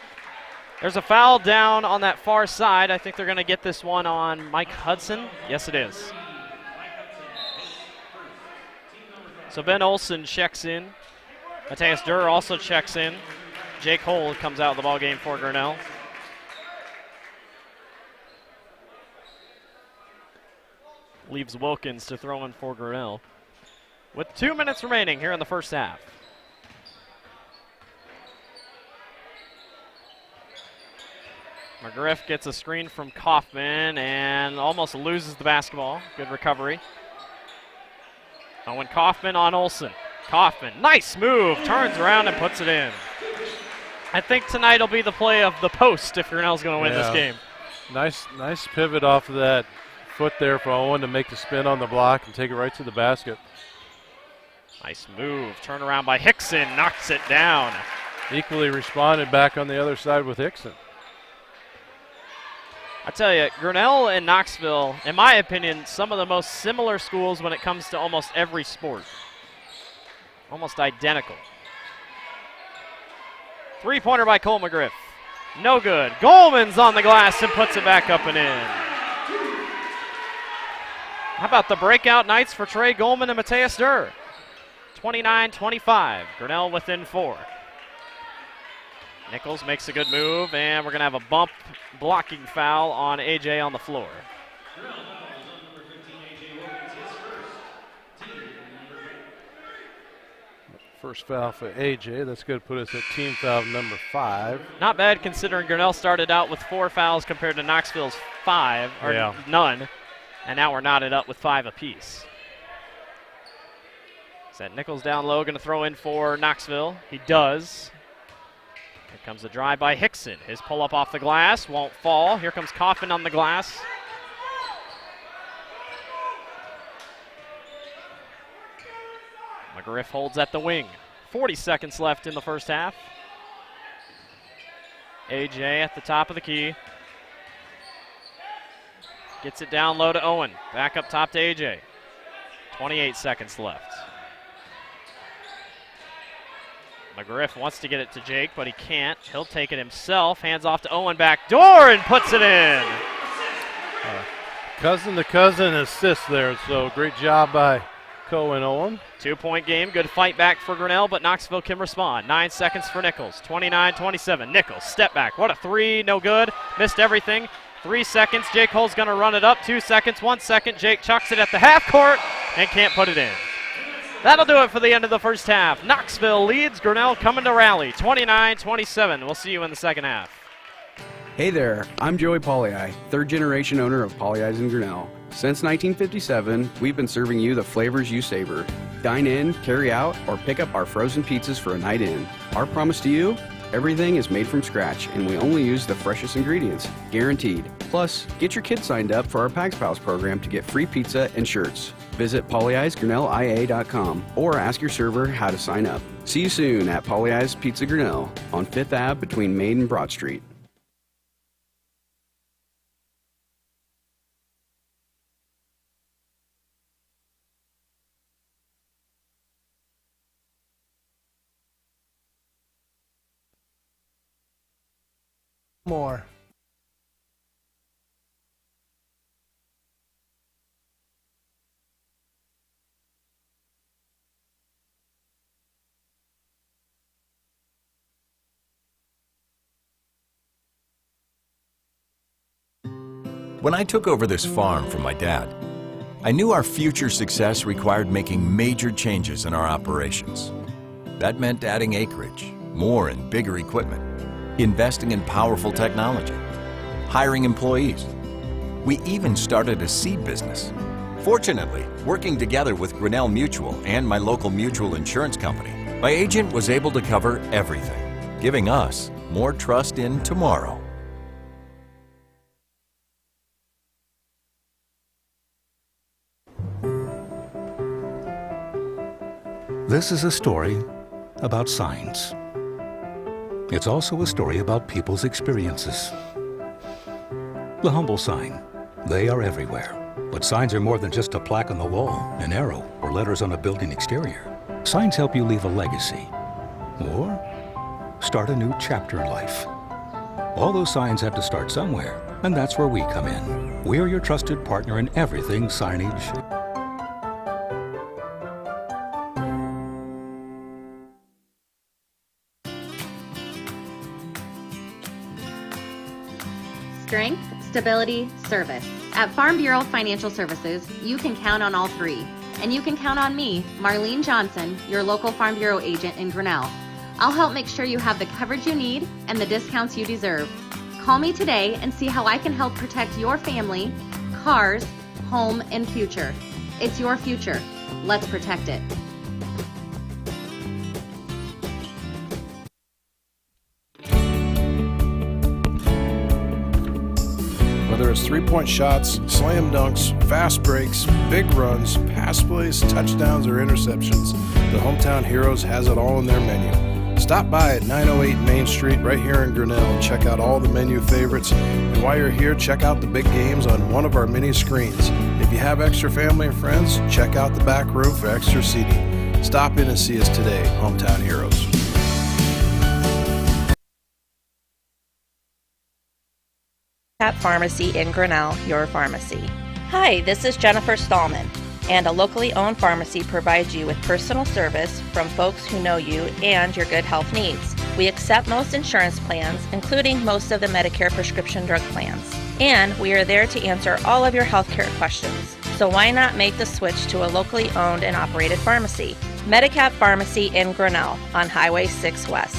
There's a foul down on that far side. I think they're going to get this one on Mike Hudson. Yes, it is. So Ben Olson checks in. Mateus Durr also checks in. Jake Cole comes out of the ball game for Grinnell. Leaves Wilkins to throw in for Grinnell. With 2 minutes remaining here in the first half. McGriff gets a screen from Kaufman and almost loses the basketball. Good recovery. Owen Kaufman on Olson. Kaufman, nice move, turns around and puts it in. I think tonight will be the play of the post if Grinnell's going to win this game. Nice pivot off of that foot there for Owen to make the spin on the block and take it right to the basket. Nice move, turn around by Hickson, knocks it down. Equally responded back on the other side with Hickson. I tell you, Grinnell and Knoxville, in my opinion, some of the most similar schools when it comes to almost every sport. Almost identical. Three-pointer by Cole McGriff. No good. Goldman's on the glass and puts it back up and in. How about the breakout nights for Trey Goldman and Mateus Durr? 29-25. Grinnell within 4. Nichols makes a good move, and we're going to have a bump blocking foul on AJ on the floor. First foul for AJ. That's going to put us at team foul number 5. Not bad considering Grinnell started out with 4 fouls compared to Knoxville's 5, or none. And now we're knotted up with 5 apiece. Set Nichols down low, going to throw in for Knoxville. He does. Here comes the drive by Hickson. His pull-up off the glass won't fall. Here comes Coffin on the glass. McGriff holds at the wing. 40 seconds left in the first half. AJ at the top of the key. Gets it down low to Owen. Back up top to AJ. 28 seconds left. McGriff wants to get it to Jake, but he can't. He'll take it himself. Hands off to Owen, back door, and puts it in. Cousin to cousin assist there, so great job by Cohen Owen. 2-point game, good fight back for Grinnell, but Knoxville can respond. 9 seconds for Nichols, 29-27. Nichols, step back, what a three, no good, missed everything. 3 seconds, Jake Hull's gonna run it up. 2 seconds, 1 second, Jake chucks it at the half court and can't put it in. That'll do it for the end of the first half. Knoxville leads, Grinnell coming to rally, 29-27. We'll see you in the second half. Hey there, I'm Joey Pollei, third-generation owner of Polley's in Grinnell. Since 1957, we've been serving you the flavors you savor. Dine in, carry out, or pick up our frozen pizzas for a night in. Our promise to you? Everything is made from scratch, and we only use the freshest ingredients, guaranteed. Plus, get your kids signed up for our Pags Pals program to get free pizza and shirts. Visit polleisgrinnellia.com or ask your server how to sign up. See you soon at Polley's Pizza Grinnell on 5th Ave between Main and Broad Street. More. When I took over this farm from my dad, I knew our future success required making major changes in our operations. That meant adding acreage, more and bigger equipment, investing in powerful technology, hiring employees. We even started a seed business. Fortunately, working together with Grinnell Mutual and my local mutual insurance company, my agent was able to cover everything, giving us more trust in tomorrow. This is a story about signs. It's also a story about people's experiences. The humble sign. They are everywhere. But signs are more than just a plaque on the wall, an arrow, or letters on a building exterior. Signs help you leave a legacy or start a new chapter in life. All those signs have to start somewhere, and that's where we come in. We're your trusted partner in everything signage. Strength, stability, service. At Farm Bureau Financial Services, you can count on all three. And you can count on me, Marlene Johnson, your local Farm Bureau agent in Grinnell. I'll help make sure you have the coverage you need and the discounts you deserve. Call me today and see how I can help protect your family, cars, home, and future. It's your future. Let's protect it. Whether it's three-point shots, slam dunks, fast breaks, big runs, pass plays, touchdowns, or interceptions, the Hometown Heroes has it all in their menu. Stop by at 908 Main Street right here in Grinnell and check out all the menu favorites. And while you're here, check out the big games on one of our mini screens. If you have extra family and friends, check out the back room for extra seating. Stop in and see us today, Hometown Heroes. At Pharmacy in Grinnell, your pharmacy. Hi, this is Jennifer Stallman, and a locally owned pharmacy provides you with personal service from folks who know you and your good health needs. We accept most insurance plans, including most of the Medicare prescription drug plans. And we are there to answer all of your healthcare questions. So why not make the switch to a locally owned and operated pharmacy? Medicap Pharmacy in Grinnell on Highway 6 West.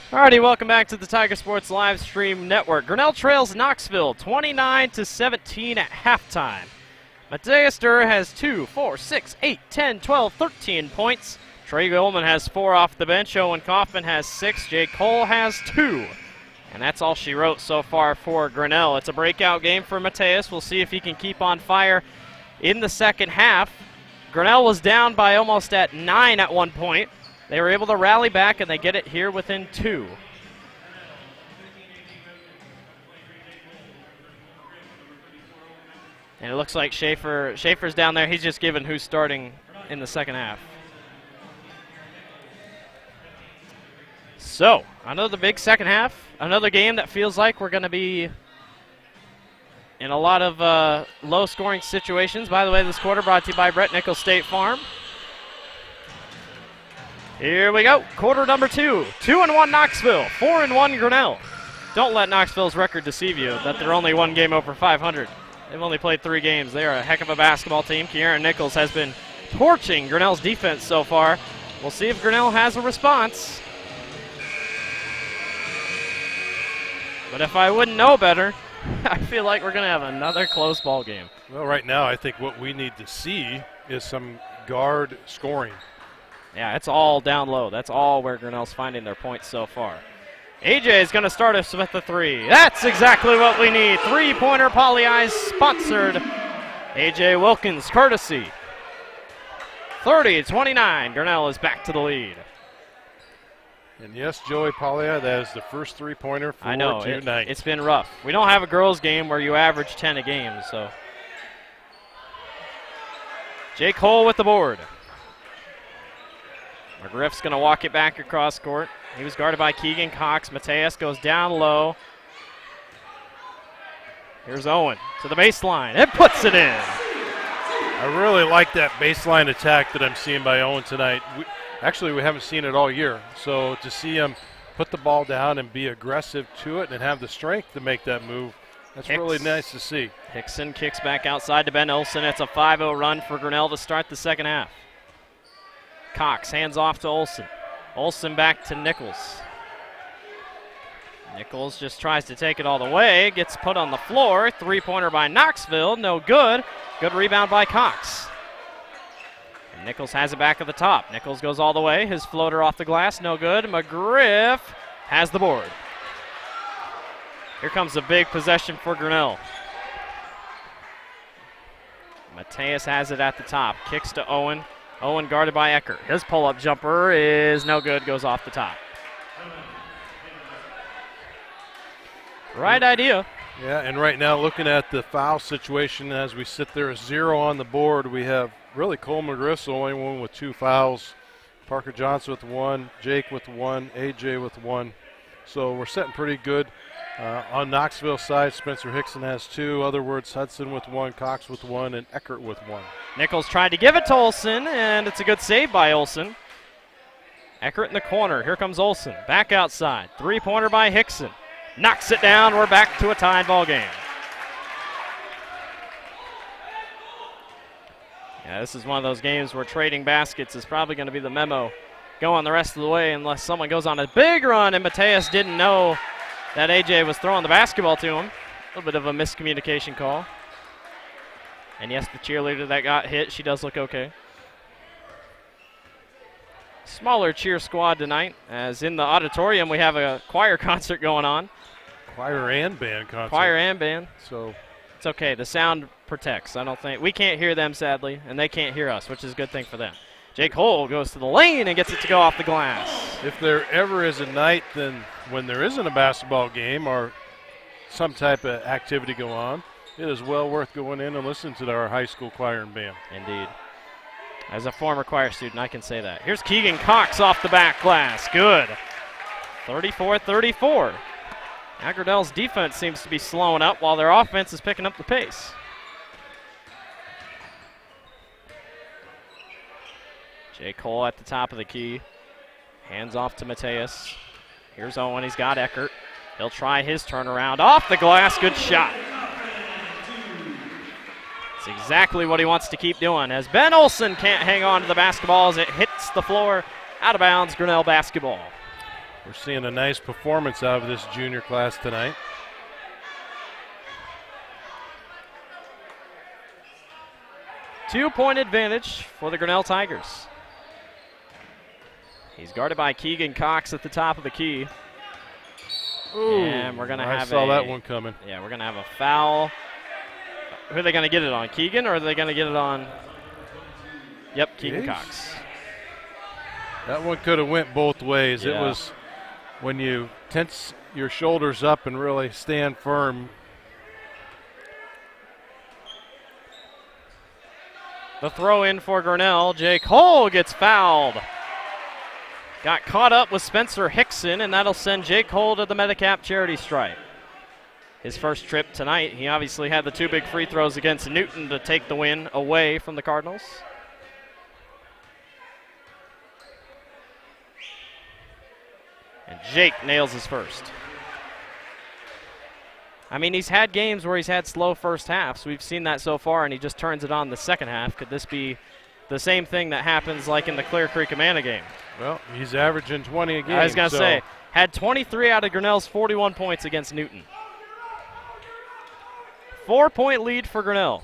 Alrighty, welcome back to the Tiger Sports Live Stream Network. Grinnell trails Knoxville 29-17 at halftime. Mateus Durr has 2, 4, 6, 8, 10, 12, 13 points. Trey Goldman has 4 off the bench. Owen Kaufman has 6. Jake Cole has 2. And that's all she wrote so far for Grinnell. It's a breakout game for Mateus. We'll see if he can keep on fire in the second half. Grinnell was down by almost at 9 at one point. They were able to rally back, and they get it here within 2. And it looks like Schaefer's down there. He's just given who's starting in the second half. So, another big second half. Another game that feels like we're going to be in a lot of low-scoring situations. By the way, this quarter brought to you by Brett Nichols State Farm. Here we go. Quarter number 2. 2-1 Knoxville. 4-1 Grinnell. Don't let Knoxville's record deceive you that they're only one game over 500. They've only played 3 games. They are a heck of a basketball team. Kieran Nichols has been torching Grinnell's defense so far. We'll see if Grinnell has a response. But if I wouldn't know better, I feel like we're going to have another close ball game. Well, right now I think what we need to see is some guard scoring. Yeah, it's all down low. That's all where Grinnell's finding their points so far. AJ is going to start us with the 3. That's exactly what we need. 3-pointer Poly Eyes sponsored. AJ Wilkins courtesy. 30-29. Grinnell is back to the lead. And yes, Joey Polya, that is the first 3-pointer for tonight. It's been rough. We don't have a girls' game where you average 10 a game, so. Jake Cole with the board. McGriff's going to walk it back across court. He was guarded by Keegan Cox. Mateus goes down low. Here's Owen to the baseline. It puts it in. I really like that baseline attack that I'm seeing by Owen tonight. Actually, we haven't seen it all year. So to see him put the ball down and be aggressive to it and have the strength to make that move, that's really nice to see. Hickson kicks back outside to Ben Olsen. It's a 5-0 run for Grinnell to start the second half. Cox hands off to Olsen. Olsen back to Nichols. Nichols just tries to take it all the way. Gets put on the floor. 3-pointer by Knoxville. No good. Good rebound by Cox. And Nichols has it back at the top. Nichols goes all the way. His floater off the glass. No good. McGriff has the board. Here comes a big possession for Grinnell. Mateus has it at the top. Kicks to Owen. Owen guarded by Eckert. His pull-up jumper is no good, goes off the top. Right idea. Yeah, and right now looking at the foul situation as we sit there, 0 on the board, we have really Cole McGriff's the only one with 2 fouls. Parker Johnson with 1, Jake with 1, AJ with 1. So we're sitting pretty good. On Knoxville's side, Spencer Hickson has 2. Other words, Hudson with 1, Cox with 1, and Eckert with 1. Nichols tried to give it to Olsen, and it's a good save by Olsen. Eckert in the corner. Here comes Olsen. Back outside. 3-pointer by Hickson. Knocks it down. We're back to a tied ball game. Yeah, this is one of those games where trading baskets is probably going to be the memo going the rest of the way unless someone goes on a big run, and Mateus didn't know that AJ was throwing the basketball to him. A little bit of a miscommunication call. And yes, the cheerleader that got hit, she does look okay. Smaller cheer squad tonight, as in the auditorium we have a choir concert going on. Choir and band concert. Choir and band. So it's okay. The sound protects. I don't think we can't hear them, sadly, and they can't hear us, which is a good thing for them. Jake Hull goes to the lane and gets it to go off the glass. If there ever is a night then when there isn't a basketball game or some type of activity go on, it is well worth going in and listening to our high school choir and band. Indeed. As a former choir student, I can say that. Here's Keegan Cox off the back glass. Good. 34-34. Now Grinnell's defense seems to be slowing up while their offense is picking up the pace. Jake Cole at the top of the key. Hands off to Mateus. Here's Owen. He's got Eckert. He'll try his turnaround. Off the glass. Good shot. It's exactly what he wants to keep doing, as Ben Olsen can't hang on to the basketball as it hits the floor. Out of bounds, Grinnell basketball. We're seeing a nice performance out of this junior class tonight. Two-point advantage for the Grinnell Tigers. He's guarded by Keegan Cox at the top of the key. Ooh, and we're going to have I saw that one coming. Yeah, we're going to have a foul. Who are they going to get it on, Keegan, or are they going to get it on? Yep, Keegan Cox. That one could have went both ways. Yeah. It was when you tense your shoulders up and really stand firm. The throw in for Grinnell. Jake Hull gets fouled. Got caught up with Spencer Hickson, and that'll send Jake Hull to the Medicap charity stripe. His first trip tonight. He obviously had the two big free throws against Newton to take the win away from the Cardinals. And Jake nails his first. I mean, he's had games where he's had slow first halves. We've seen that so far, and he just turns it on the second half. Could this be the same thing that happens like in the Clear Creek Amana game? Well, he's averaging 20 a game. I was going to say, had 23 out of Grinnell's 41 points against Newton. 4-point lead for Grinnell.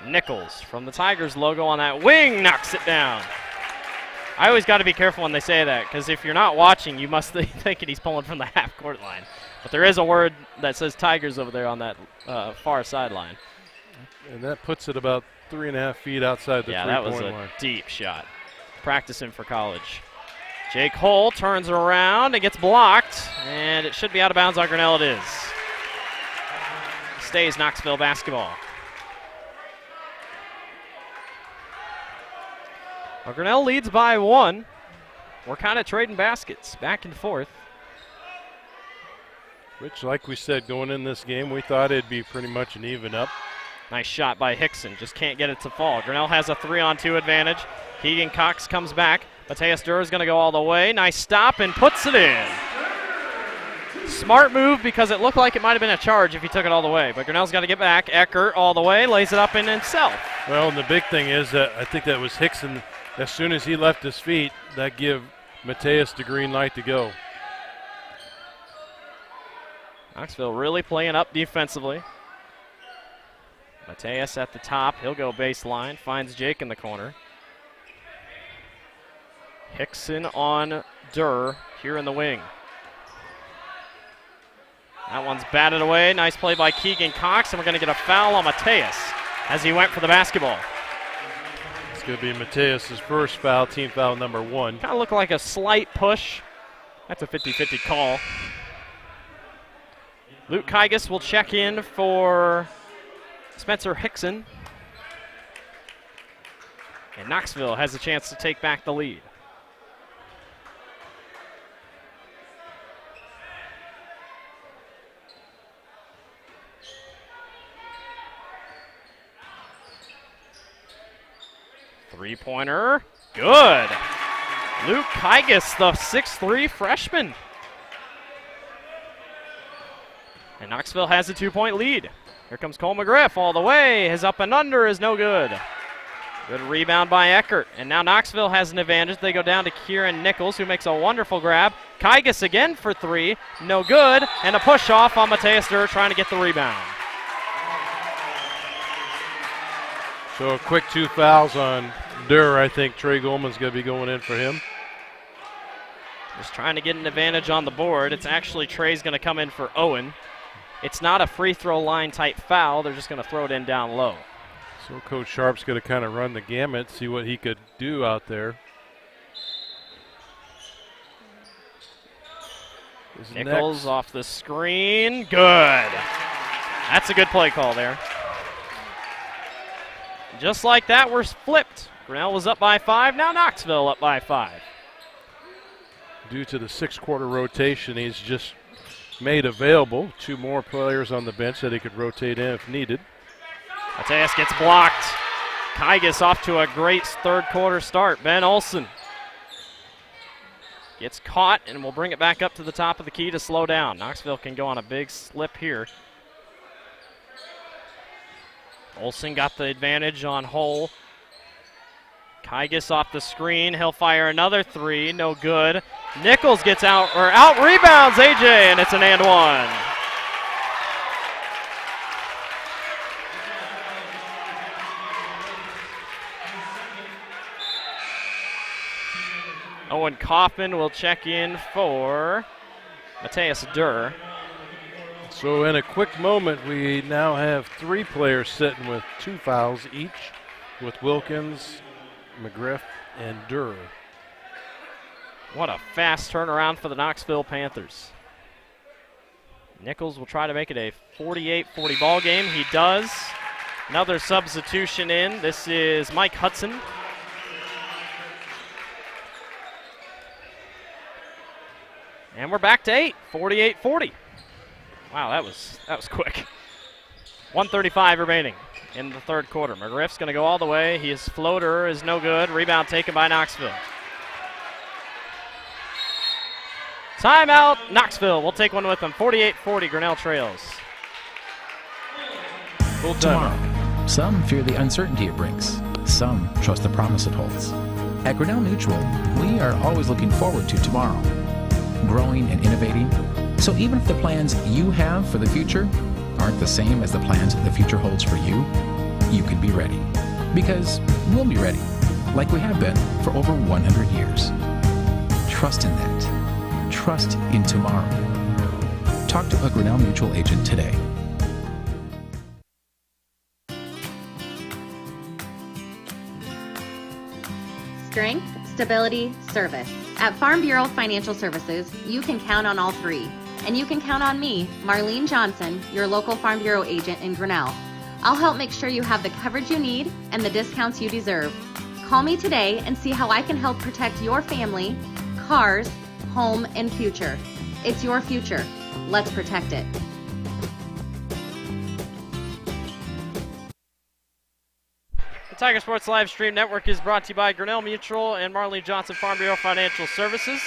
Nichols from the Tigers logo on that wing knocks it down. I always got to be careful when they say that, because if you're not watching, you must be thinking he's pulling from the half-court line. But there is a word that says Tigers over there on that far sideline. And that puts it about 3.5 feet outside the three-point line. Yeah, that was a deep shot. Practicing for college. Jake Hull turns around and gets blocked, and it should be out of bounds on Grinnell. It is. Stays Knoxville basketball. Well, Grinnell leads by 1. We're kind of trading baskets back and forth. Which, like we said, going in this game, we thought it'd be pretty much an even up. Nice shot by Hickson. Just can't get it to fall. Grinnell has a 3-on-2 advantage. Keegan Cox comes back. Mateus Durr is going to go all the way. Nice stop and puts it in. Smart move because it looked like it might have been a charge if he took it all the way. But Grinnell's got to get back. Eckert all the way, lays it up in himself. Well, and the big thing is that I think that was Hickson. As soon as he left his feet, that give Mateus the green light to go. Knoxville really playing up defensively. Mateus at the top. He'll go baseline. Finds Jake in the corner. Hickson on Durr here in the wing. That one's batted away. Nice play by Keegan Cox, and we're going to get a foul on Mateus as he went for the basketball. It's going to be Mateus' first foul, team foul number 1. Kind of looked like a slight push. That's a 50-50 call. Luke Kygas will check in for Spencer Hickson. And Knoxville has a chance to take back the lead. Three-pointer, good. Luke Kygas, the 6'3" freshman. And Knoxville has a 2-point lead. Here comes Cole McGriff all the way. His up and under is no good. Good rebound by Eckert. And now Knoxville has an advantage. They go down to Kieran Nichols, who makes a wonderful grab. Kygas again for 3, no good. And a push off on Mateus Durr trying to get the rebound. So a quick 2 fouls on Durr. I think Trey Goldman's going to be going in for him. Just trying to get an advantage on the board. It's actually Trey's going to come in for Owen. It's not a free throw line type foul. They're just going to throw it in down low. So Coach Sharp's going to kind of run the gamut, see what he could do out there. Nichols off the screen. Good. That's a good play call there. Just like that, we're flipped. Grinnell was up by 5. Now Knoxville up by 5. Due to the 6-quarter rotation, he's just made available 2 more players on the bench that he could rotate in if needed. Mateus gets blocked. Kygas off to a great third-quarter start. Ben Olsen gets caught, and we'll bring it back up to the top of the key to slow down. Knoxville can go on a big slip here. Olsen got the advantage on Hull. Tygus off the screen. He'll fire another three. No good. Nichols gets out rebounds AJ, and it's an and one. Owen Kaufman will check in for Mateus Durr. So in a quick moment, we now have 3 players sitting with 2 fouls each, with Wilkins, McGriff, and Durr. What a fast turnaround for the Knoxville Panthers. Nichols will try to make it a 48-40 ball game. He does. Another substitution in. This is Mike Hudson. And we're back to 8, 48-40. Wow, that was quick. 1:35 remaining in the third quarter. McGriff's going to go all the way. His floater is no good. Rebound taken by Knoxville. Timeout, Knoxville. We'll take one with them. 48-40, Grinnell trails. Full time. Tomorrow, some fear the uncertainty it brings. Some trust the promise it holds. At Grinnell Mutual, we are always looking forward to tomorrow, growing and innovating. So even if the plans you have for the future aren't the same as the plans the future holds for you, you can be ready. Because we'll be ready, like we have been for over 100 years. Trust in that. Trust in tomorrow. Talk to a Grinnell Mutual agent today. Strength, stability, service. At Farm Bureau Financial Services, you can count on all 3. And you can count on me, Marlene Johnson, your local Farm Bureau agent in Grinnell. I'll help make sure you have the coverage you need and the discounts you deserve. Call me today and see how I can help protect your family, cars, home, and future. It's your future. Let's protect it. The Tiger Sports Live Stream Network is brought to you by Grinnell Mutual and Marlene Johnson Farm Bureau Financial Services.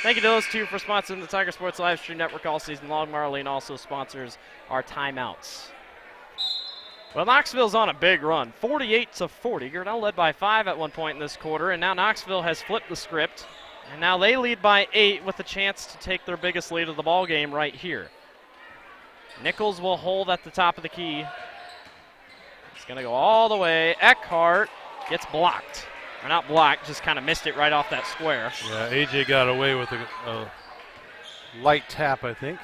Thank you to those two for sponsoring the Tiger Sports Live Stream Network all season long. Marlene also sponsors our timeouts. Well, Knoxville's on a big run, 48-40. Grinnell led by 5 at one point in this quarter, and now Knoxville has flipped the script, and now they lead by 8 with a chance to take their biggest lead of the ball game right here. Nichols will hold at the top of the key. He's going to go all the way. Eckhart gets blocked. Or not blocked, just kind of missed it right off that square. Yeah, AJ got away with a light tap, I think.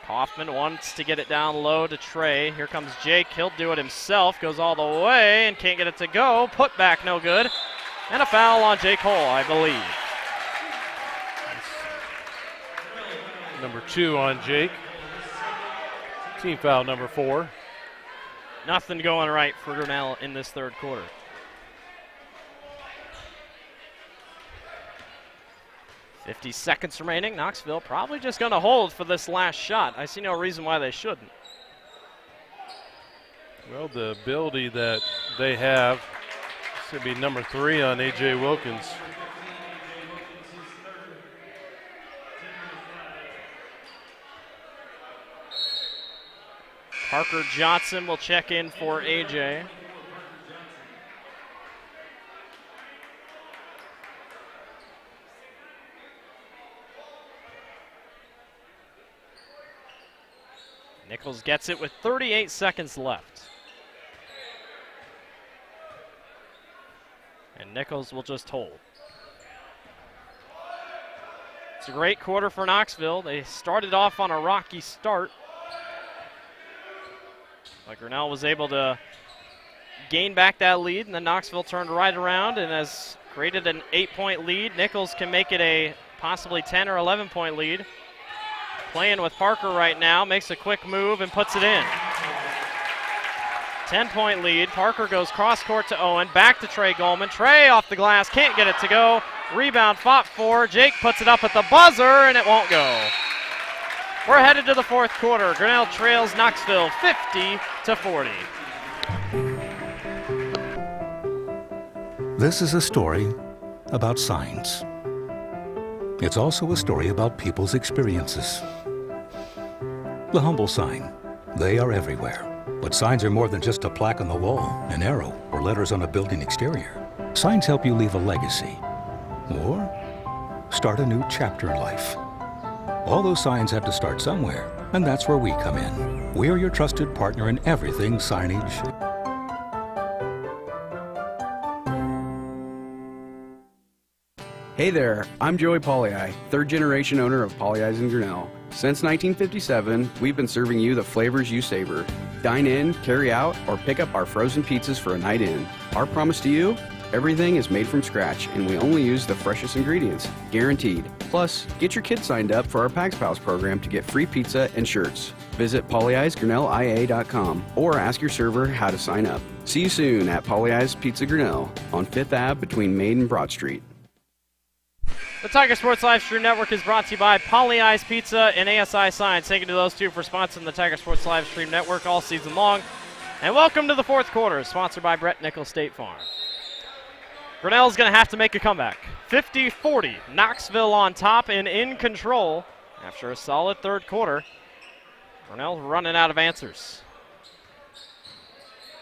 Kaufman wants to get it down low to Trey. Here comes Jake. He'll do it himself. Goes all the way and can't get it to go. Put back, no good. And a foul on Jake Hull, I believe. That's number 2 on Jake. Team foul number 4. Nothing going right for Grinnell in this third quarter. .50 seconds remaining. Knoxville probably just going to hold for this last shot. I see no reason why they shouldn't. Well, the ability that they have, this would be number 3 on A.J. Wilkins. Parker Johnson will check in for A.J. Nichols gets it with 38 seconds left. And Nichols will just hold. It's a great quarter for Knoxville. They started off on a rocky start, but Grinnell was able to gain back that lead, and then Knoxville turned right around and has created an 8-point lead. Nichols can make it a possibly 10 or 11-point lead. Playing with Parker right now, makes a quick move and puts it in. 10-point lead. Parker goes cross-court to Owen, back to Trey Goldman. Trey off the glass, can't get it to go. Rebound fought for. Jake puts it up at the buzzer, and it won't go. We're headed to the fourth quarter. Grinnell trails Knoxville 50-40. This is a story about signs. It's also a story about people's experiences. The humble sign, they are everywhere. But signs are more than just a plaque on the wall, an arrow, or letters on a building exterior. Signs help you leave a legacy or start a new chapter in life. All those signs have to start somewhere, and that's where we come in. We are your trusted partner in everything signage. Hey there, I'm Joey Pollei, third generation owner of Polley's in Grinnell. Since 1957, we've been serving you the flavors you savor. Dine in, carry out, or pick up our frozen pizzas for a night in. Our promise to you? Everything is made from scratch, and we only use the freshest ingredients, guaranteed. Plus, get your kids signed up for our Pags Pals program to get free pizza and shirts. Visit polleisgrinnellia.com or ask your server how to sign up. See you soon at Polley's Pizza Grinnell on 5th Ave between Main and Broad Street. The Tiger Sports Live Stream Network is brought to you by Polley's Pizza and ASI Signs. Thank you to those two for sponsoring the Tiger Sports Live Stream Network all season long. And welcome to the fourth quarter, sponsored by Brett Nichols State Farm. Grinnell's going to have to make a comeback. 50-40, Knoxville on top and in control after a solid third quarter. Grinnell running out of answers.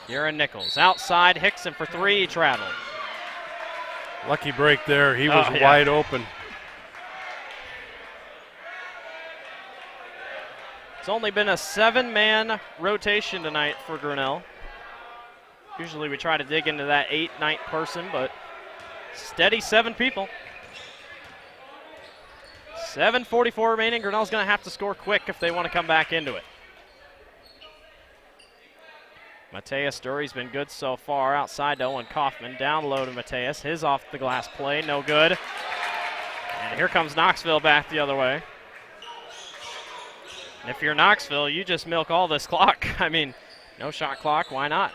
Kieran Nichols outside, Hickson for three, he traveled. Lucky break there. He was wide open. It's only been a 7-man rotation tonight for Grinnell. Usually we try to dig into that 8th, 9th person, but steady 7 people. 7:44 remaining. Grinnell's going to have to score quick if they want to come back into it. Mateus Dury's been good so far. Outside to Owen Kaufman. Down low to Mateus. His off the glass play. No good. And here comes Knoxville back the other way. And if you're Knoxville, you just milk all this clock. I mean, no shot clock. Why not?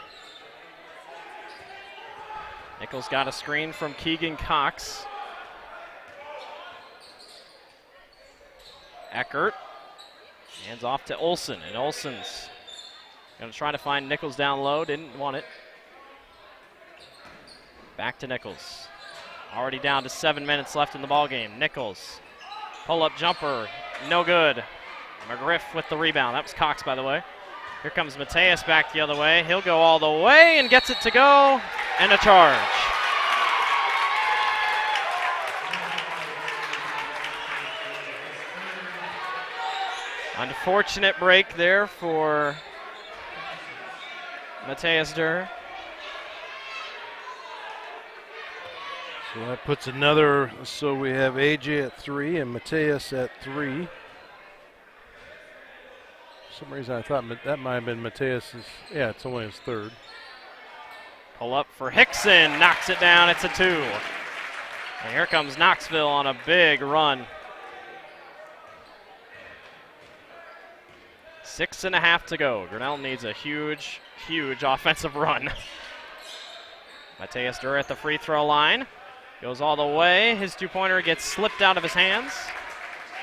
Nichols got a screen from Keegan Cox. Eckert. Hands off to Olsen. And Olsen's going to try to find Nichols down low. Didn't want it. Back to Nichols. Already down to 7 minutes left in the ballgame. Nichols. Pull-up jumper. No good. McGriff with the rebound. That was Cox, by the way. Here comes Mateus back the other way. He'll go all the way and gets it to go. And a charge. Unfortunate break there for Mateus Dury. So that puts another, so we have AJ at 3 and Mateus at 3. For some reason I thought that might have been Mateus's, yeah, it's only his 3rd. Pull up for Hickson, knocks it down, it's a 2. And here comes Knoxville on a big run. 6.5 to go. Grinnell needs a huge, huge offensive run. Mateus Dury at the free throw line. Goes all the way. His two-pointer gets slipped out of his hands.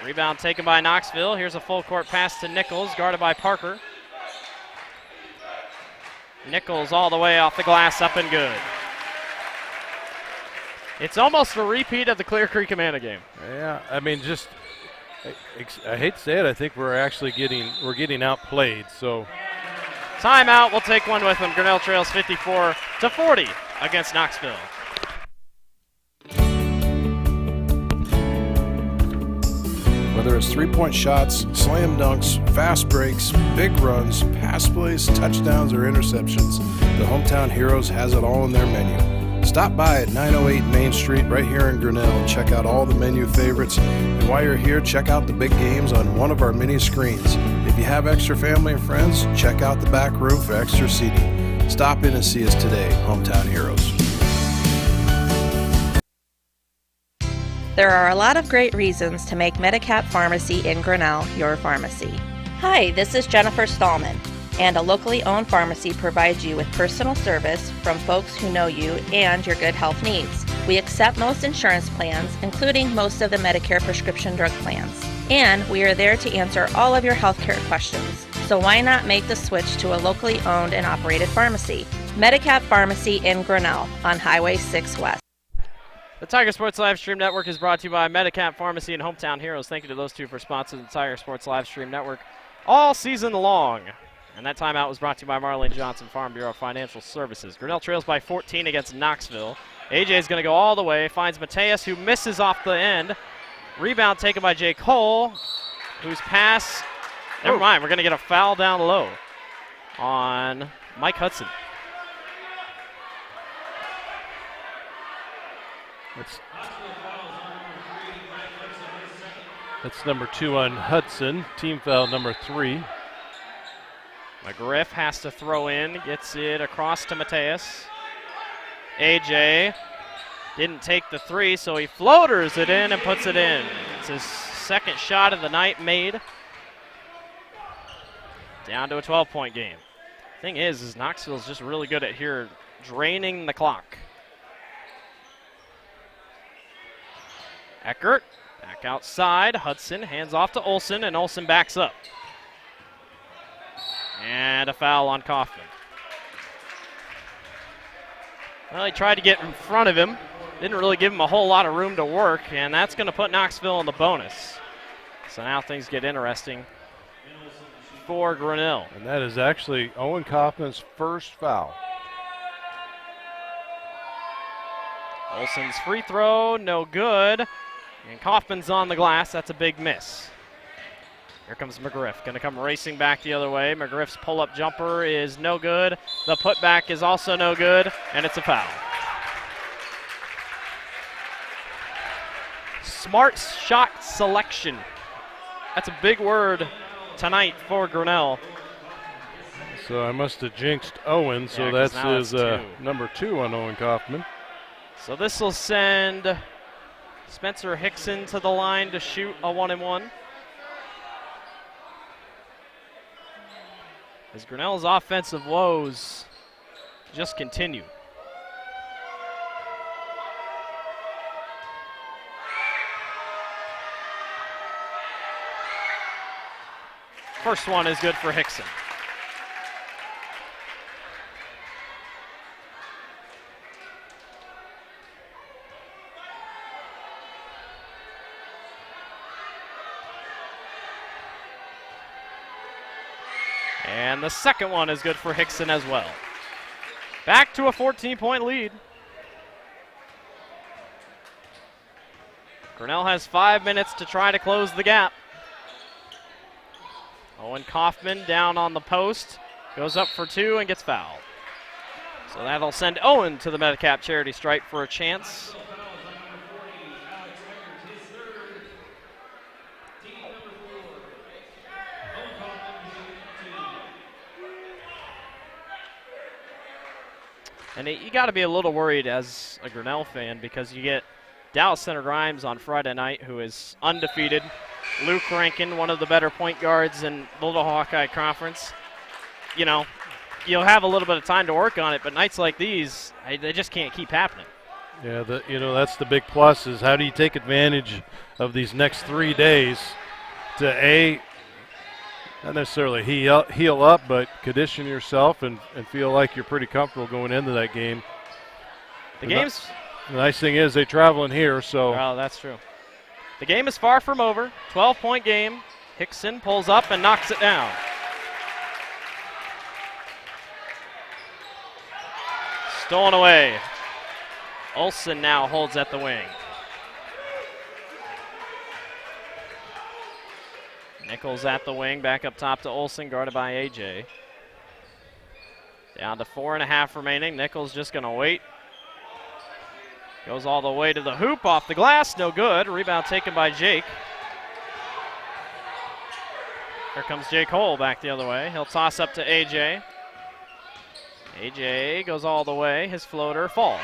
Rebound taken by Knoxville. Here's a full court pass to Nichols, guarded by Parker. Nichols all the way off the glass, up and good. It's almost a repeat of the Clear Creek Amana game. Yeah, I mean, just I hate to say it, I think we're actually getting outplayed. So timeout. We'll take one with them. Grinnell trails 54-40 against Knoxville. Whether it's three-point shots, slam dunks, fast breaks, big runs, pass plays, touchdowns, or interceptions, the Hometown Heroes has it all in their menu. Stop by at 908 Main Street right here in Grinnell and check out all the menu favorites. And while you're here, check out the big games on one of our mini screens. If you have extra family and friends, check out the back room for extra seating. Stop in and see us today, Hometown Heroes. There are a lot of great reasons to make Medicap Pharmacy in Grinnell your pharmacy. Hi, this is Jennifer Stallman, and a locally owned pharmacy provides you with personal service from folks who know you and your good health needs. We accept most insurance plans, including most of the Medicare prescription drug plans. And we are there to answer all of your healthcare questions. So why not make the switch to a locally owned and operated pharmacy? Medicap Pharmacy in Grinnell on Highway 6 West. The Tiger Sports Live Stream Network is brought to you by Medicap Pharmacy and Hometown Heroes. Thank you to those two for sponsoring the Tiger Sports Live Stream Network all season long. And that timeout was brought to you by Marlene Johnson, Farm Bureau Financial Services. Grinnell trails by 14 against Knoxville. AJ is going to go all the way, finds Mateus, who misses off the end. Rebound taken by Jake Cole, whose pass, never mind, we're going to get a foul down low on Mike Hudson. That's number 2 on Hudson, team foul number 3. McGriff has to throw in, gets it across to Mateus. AJ didn't take the 3, so he floaters it in and puts it in. It's his second shot of the night made. Down to a 12-point game. Thing is Knoxville's just really good at here draining the clock. Eckert back outside. Hudson hands off to Olsen, and Olsen backs up. And a foul on Kaufman. Well, he tried to get in front of him. Didn't really give him a whole lot of room to work, and that's going to put Knoxville in the bonus. So now things get interesting for Grinnell. And that is actually Owen Kaufman's first foul. Olsen's free throw, no good. And Kaufman's on the glass. That's a big miss. Here comes McGriff. Going to come racing back the other way. McGriff's pull-up jumper is no good. The putback is also no good, and it's a foul. Smart shot selection. That's a big word tonight for Grinnell. So I must have jinxed Owen, so Yeah, that's now his number 2 on Owen Kaufman. So this will send Spencer Hickson to the line to shoot a 1-and-1. As Grinnell's offensive woes just continue. First one is good for Hickson. And the second one is good for Hickson as well. Back to a 14-point lead. Grinnell has 5 minutes to try to close the gap. Owen Kaufman down on the post, goes up for 2 and gets fouled. So that'll send Owen to the Medicap charity stripe for a chance. And you got to be a little worried as a Grinnell fan because you get Dallas Center Grimes on Friday night, who is undefeated. Luke Rankin, one of the better point guards in the Little Hawkeye Conference. You know, you'll have a little bit of time to work on it, but nights like these, they just can't keep happening. Yeah, that's the big plus is how do you take advantage of these next 3 days to not necessarily heal up, but condition yourself and feel like you're pretty comfortable going into that game. The nice thing is they travel in here, so. Well, that's true. The game is far from over. 12-point game. Hickson pulls up and knocks it down. Stolen away. Olsen now holds at the wing. Nichols at the wing, back up top to Olsen, guarded by AJ. Down to 4.5 remaining. Nichols just going to wait. Goes all the way to the hoop, off the glass, no good. Rebound taken by Jake. Here comes Jake Cole back the other way. He'll toss up to AJ. AJ goes all the way. His floater falls.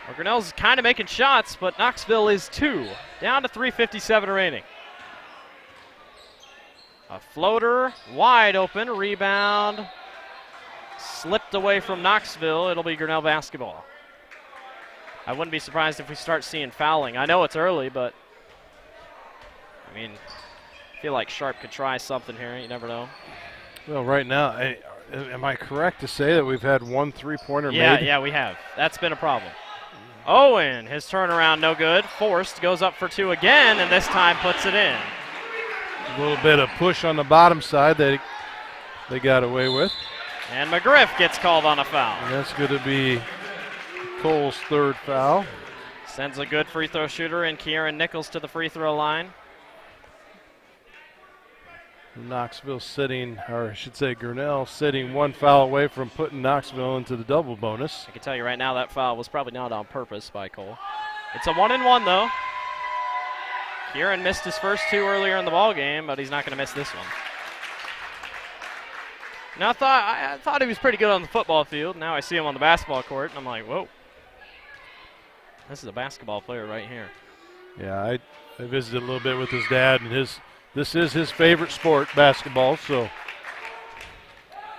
Well, Grinnell's kind of making shots, but Knoxville is 2. Down to 3:57 remaining. A floater, wide open, rebound. Slipped away from Knoxville. It'll be Grinnell basketball. I wouldn't be surprised if we start seeing fouling. I know it's early, but I mean, I feel like Sharp could try something here. You never know. Well, right now, am I correct to say that we've had 1 3-pointer made? Yeah, we have. That's been a problem. Owen, his turnaround no good. Forced, goes up for 2 again, and this time puts it in. A little bit of push on the bottom side that they got away with. And McGriff gets called on a foul. And that's going to be Cole's third foul. Sends a good free throw shooter in Kieran Nichols to the free throw line. Knoxville sitting, or I should say Grinnell sitting one foul away from putting Knoxville into the double bonus. I can tell you right now that foul was probably not on purpose by Cole. It's a 1-and-1 though. Kieran missed his first two earlier in the ball game, but he's not going to miss this one. Now I thought he was pretty good on the football field. Now I see him on the basketball court, and I'm like, whoa. This is a basketball player right here. Yeah, I visited a little bit with his dad, and this is his favorite sport, basketball. So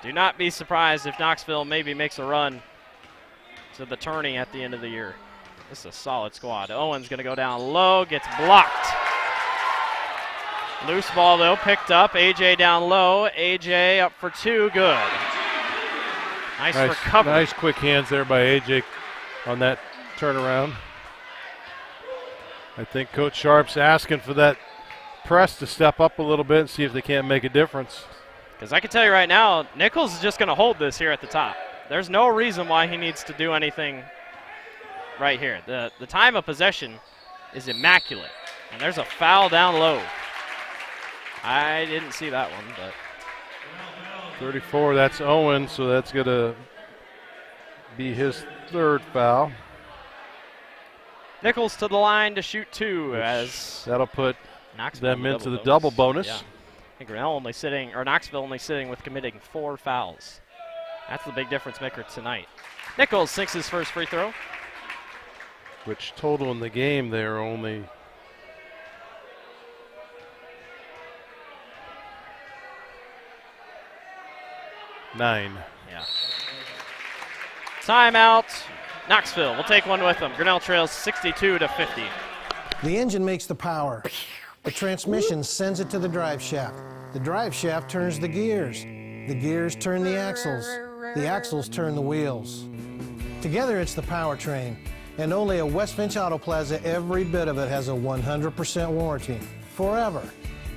do not be surprised if Knoxville maybe makes a run to the tourney at the end of the year. This is a solid squad. Owen's going to go down low, gets blocked. Loose ball, though, picked up. AJ down low. AJ up for two, good. Nice recovery. Nice quick hands there by AJ on that turnaround. I think Coach Sharp's asking for that press to step up a little bit and see if they can't make a difference. Because I can tell you right now, Nichols is just going to hold this here at the top. There's no reason why he needs to do anything right here. The time of possession is immaculate. And there's a foul down low. I didn't see that one, but 34, that's Owen, so that's going to be his third foul. Nichols to the line to shoot two, as that'll put Knoxville them into the double bonus. Yeah. I think Knoxville only sitting with committing 4 fouls. That's the big difference maker tonight. Nichols sinks his first free throw. Which total in the game there only 9. Yeah. Timeout. Knoxville will take one with them. Grinnell trails 62-50. The engine makes the power. The transmission sends it to the drive shaft. The drive shaft turns the gears. The gears turn the axles. The axles turn the wheels. Together it's the powertrain. And only at West Finch Auto Plaza, every bit of it has a 100% warranty. Forever.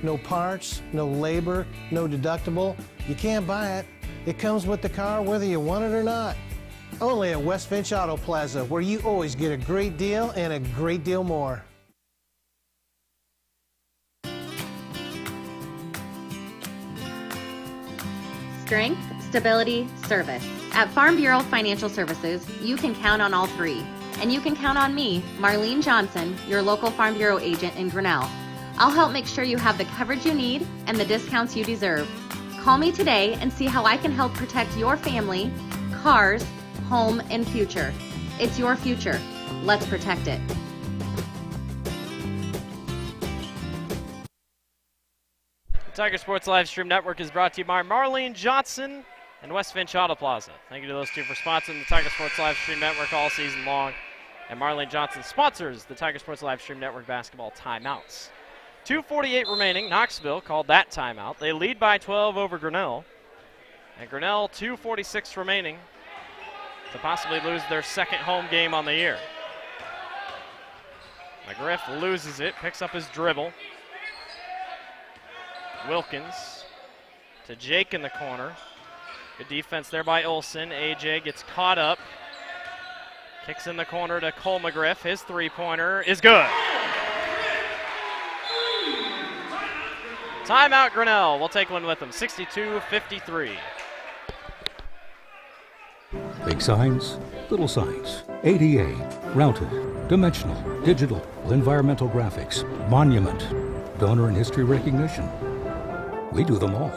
No parts, no labor, no deductible. You can't buy it. It comes with the car whether you want it or not. Only at West Finch Auto Plaza, where you always get a great deal and a great deal more. Strength, stability, service. At Farm Bureau Financial Services, you can count on all three. And you can count on me, Marlene Johnson, your local Farm Bureau agent in Grinnell. I'll help make sure you have the coverage you need and the discounts you deserve. Call me today and see how I can help protect your family, cars, home, and future. It's your future. Let's protect it. The Tiger Sports Live Stream Network is brought to you by Marlene Johnson and West Finch Auto Plaza. Thank you to those two for sponsoring the Tiger Sports Live Stream Network all season long. And Marlene Johnson sponsors the Tiger Sports Live Stream Network basketball timeouts. 2:48 remaining. Knoxville called that timeout. They lead by 12 over Grinnell. And Grinnell, 2:46 remaining to possibly lose their second home game on the year. McGriff loses it, picks up his dribble. Wilkins to Jake in the corner. Good defense there by Olsen. AJ gets caught up. Kicks in the corner to Cole McGriff. His three-pointer is good. Timeout Grinnell. We'll take one with them. 62-53. Big signs, little signs, ADA, routed, dimensional, digital, environmental graphics, monument, donor and history recognition. We do them all.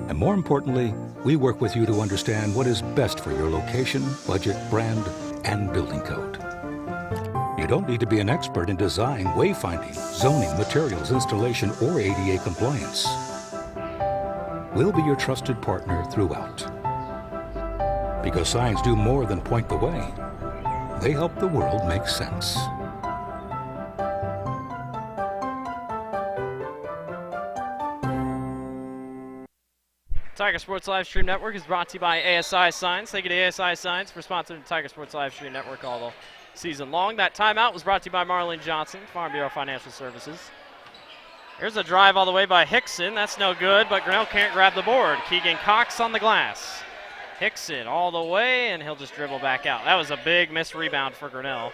And more importantly, we work with you to understand what is best for your location, budget, brand, and building code. You don't need to be an expert in design, wayfinding, zoning, materials, installation, or ADA compliance. We'll be your trusted partner throughout. Because signs do more than point the way. They help the world make sense. Tiger Sports Live Stream Network is brought to you by ASI Signs. Thank you to ASI Signs for sponsoring the Tiger Sports Live Stream Network all season long. That timeout was brought to you by Marlene Johnson, Farm Bureau Financial Services. Here's a drive all the way by Hickson. That's no good, but Grinnell can't grab the board. Keegan Cox on the glass. Hickson all the way, and he'll just dribble back out. That was a big missed rebound for Grinnell.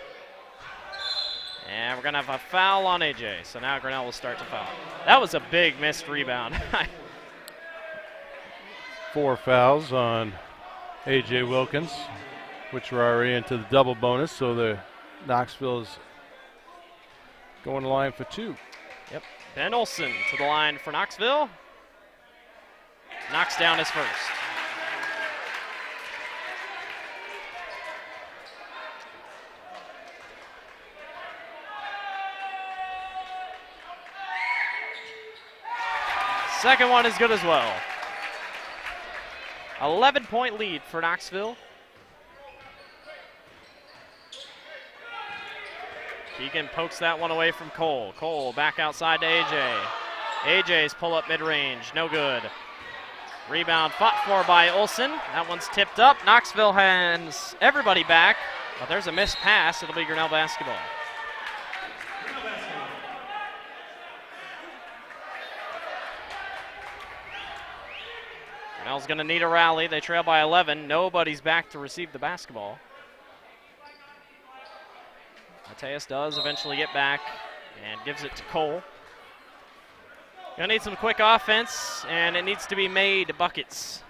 And we're going to have a foul on AJ, so now Grinnell will start to foul. That was a big missed rebound. 4 fouls on AJ Wilkins, which we're already into the double bonus, so the Knoxville's going to line for 2. Yep. Ben Olson to the line for Knoxville. Knocks down his first. Second one is good as well. 11-point lead for Knoxville. Keegan pokes that one away from Cole. Cole back outside to AJ. AJ's pull up mid-range, no good. Rebound fought for by Olson. That one's tipped up. Knoxville has everybody back, but there's a missed pass. It'll be Grinnell basketball. Grinnell's going to need a rally. They trail by 11. Nobody's back to receive the basketball. Mateus does eventually get back and gives it to Cole. Gonna need some quick offense, and it needs to be made buckets.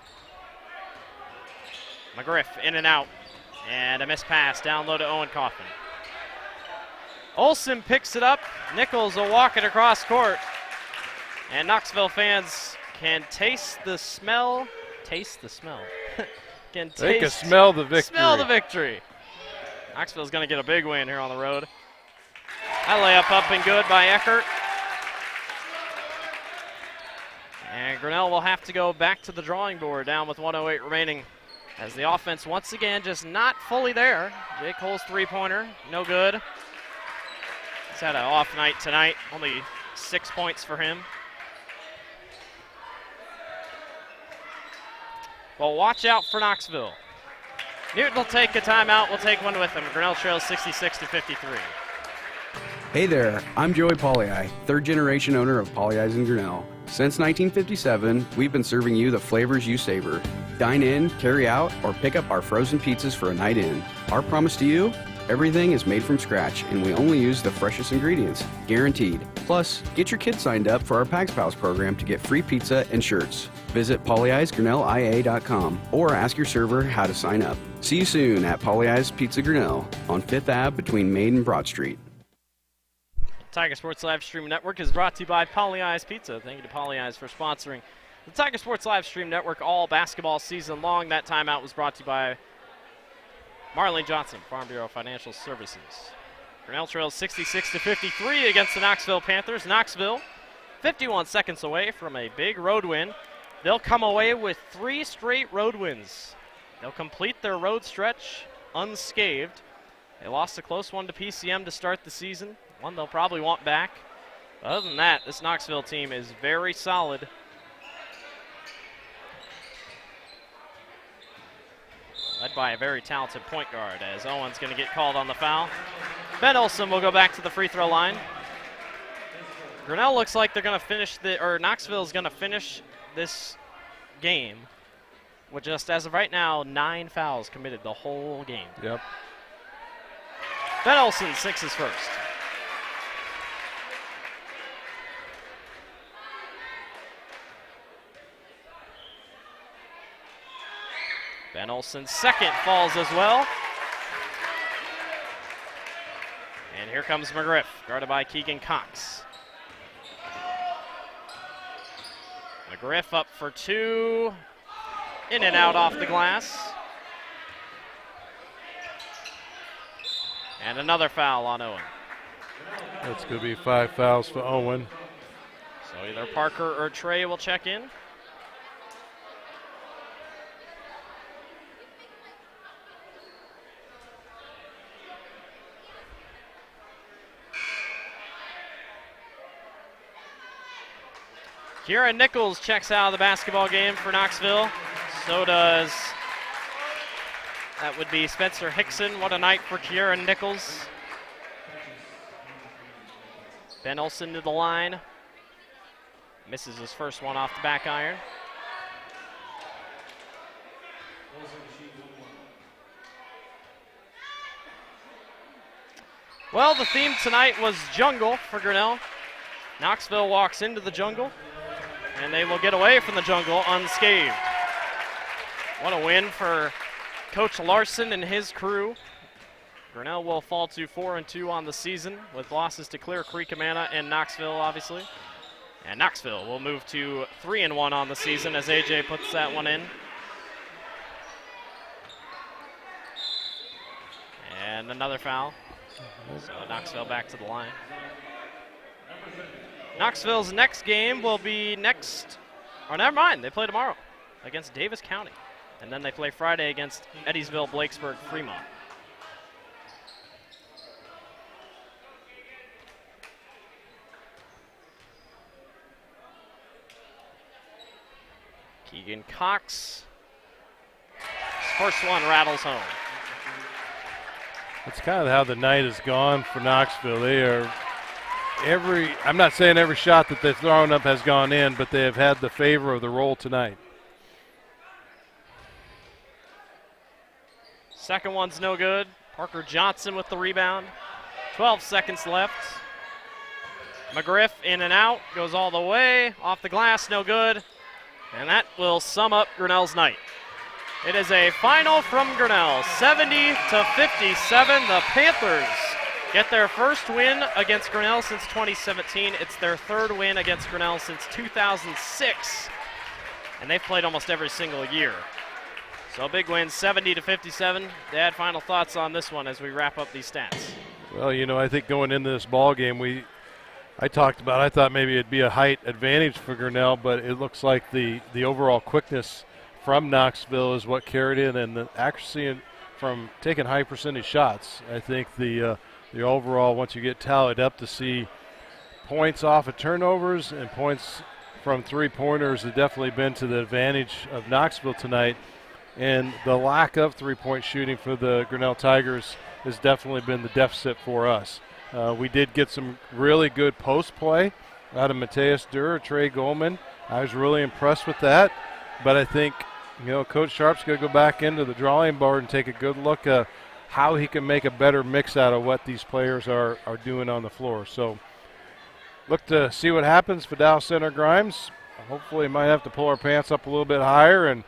McGriff in and out, and a missed pass down low to Owen Kaufman. Olson picks it up. Nichols will walk it across court, and Knoxville fans can taste the smell. Taste the smell. They can smell the victory. Smell the victory. Knoxville's going to get a big win here on the road. That layup up and good by Eckert. And Grinnell will have to go back to the drawing board down with 1:08 remaining as the offense once again just not fully there. Jake Cole's three-pointer, no good. He's had an off night tonight, only 6 points for him. Well, watch out for Knoxville. Newton will take a timeout. We'll take one with him. Grinnell trails 66-53. Hey there, I'm Joey Pollei, third-generation owner of Polley's in Grinnell. Since 1957, we've been serving you the flavors you savor. Dine in, carry out, or pick up our frozen pizzas for a night in. Our promise to you? Everything is made from scratch, and we only use the freshest ingredients, guaranteed. Plus, get your kids signed up for our Pags Pals program to get free pizza and shirts. Visit polleisgrinnellia.com or ask your server how to sign up. See you soon at Polley's Pizza Grinnell on 5th Ave between Main and Broad Street. Tiger Sports Live Stream Network is brought to you by Polley's Pizza. Thank you to Polley's for sponsoring the Tiger Sports Live Stream Network all basketball season long. That timeout was brought to you by Marlene Johnson, Farm Bureau Financial Services. Grinnell trails 66-53 against the Knoxville Panthers. Knoxville 51 seconds away from a big road win. They'll come away with 3 straight road wins. They'll complete their road stretch unscathed. They lost a close one to PCM to start the season, one they'll probably want back. But other than that, this Knoxville team is very solid. Led by a very talented point guard, as Owen's going to get called on the foul. Ben Olson will go back to the free throw line. Grinnell looks like they're going to finish Knoxville's going to finish this game with just, as of right now, 9 fouls committed the whole game. Yep. Ben Olson sinks his first. Ben Olson's second falls as well. And here comes McGriff, guarded by Keegan Cox. McGriff up for 2. In and out off the glass. And another foul on Owen. That's going to be 5 fouls for Owen. So either Parker or Trey will check in. Kieran Nichols checks out of the basketball game for Knoxville. So does, that would be Spencer Hickson. What a night for Kieran Nichols. Ben Olson to the line. Misses his first one off the back iron. Well, the theme tonight was jungle for Grinnell. Knoxville walks into the jungle, and they will get away from the jungle unscathed. What a win for Coach Larson and his crew. Grinnell will fall to 4-2 on the season with losses to Clear Creek, Amana, and Knoxville, obviously. And Knoxville will move to 3-1 on the season as AJ puts that one in. And another foul. So Knoxville back to the line. Knoxville's next game will be never mind, they play tomorrow against Davis County. And then they play Friday against Eddiesville, Blakesburg, Fremont. Keegan Cox. His first one rattles home. That's kind of how the night has gone for Knoxville. They are I'm not saying every shot that they've thrown up has gone in, but they have had the favor of the roll tonight. Second one's no good. Parker Johnson with the rebound. 12 seconds left. McGriff in and out, goes all the way, off the glass, no good. And that will sum up Grinnell's night. It is a final from Grinnell, 70-57. The Panthers get their first win against Grinnell since 2017. It's their third win against Grinnell since 2006. And they've played almost every single year. So a big win, 70-57. Dad, final thoughts on this one as we wrap up these stats. Well, I think going into this ball game, I thought maybe it'd be a height advantage for Grinnell, but it looks like the overall quickness from Knoxville is what carried in, and the accuracy from taking high percentage shots. I think the overall, once you get tallied up to see points off of turnovers and points from three-pointers, have definitely been to the advantage of Knoxville tonight. And the lack of three-point shooting for the Grinnell Tigers has definitely been the deficit for us. We did get some really good post play out of Mateus Durr, Trey Goldman. I was really impressed with that. But I think, Coach Sharp's going to go back into the drawing board and take a good look at how he can make a better mix out of what these players are doing on the floor. So look to see what happens for Dow Center Grimes. Hopefully might have to pull our pants up a little bit higher and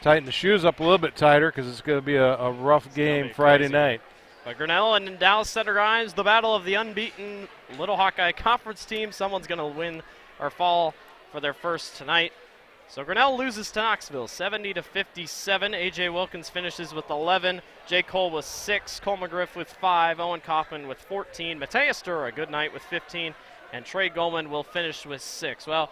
tighten the shoes up a little bit tighter because it's going to be a rough game Friday night. But Grinnell and Dallas Center Grimes, the battle of the unbeaten Little Hawkeye Conference team. Someone's going to win or fall for their first tonight. So Grinnell loses to Knoxville, 70-57. A.J. Wilkins finishes with 11. J. Cole with 6. Cole McGriff with 5. Owen Kaufman with 14. Mateus Durr, a good night with 15. And Trey Goldman will finish with 6. Well,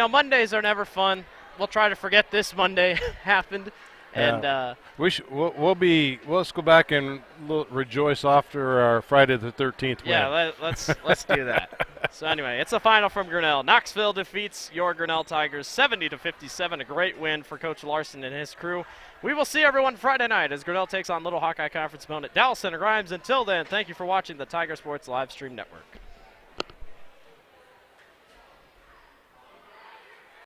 Mondays are never fun. We'll try to forget this Monday happened. And let's go back and rejoice after our Friday the 13th win. Yeah, let's do that. So anyway, it's a final from Grinnell. Knoxville defeats your Grinnell Tigers 70-57. A great win for Coach Larson and his crew. We will see everyone Friday night as Grinnell takes on Little Hawkeye Conference opponent Dallas Center Grimes. Until then, thank you for watching the Tiger Sports Live Stream Network.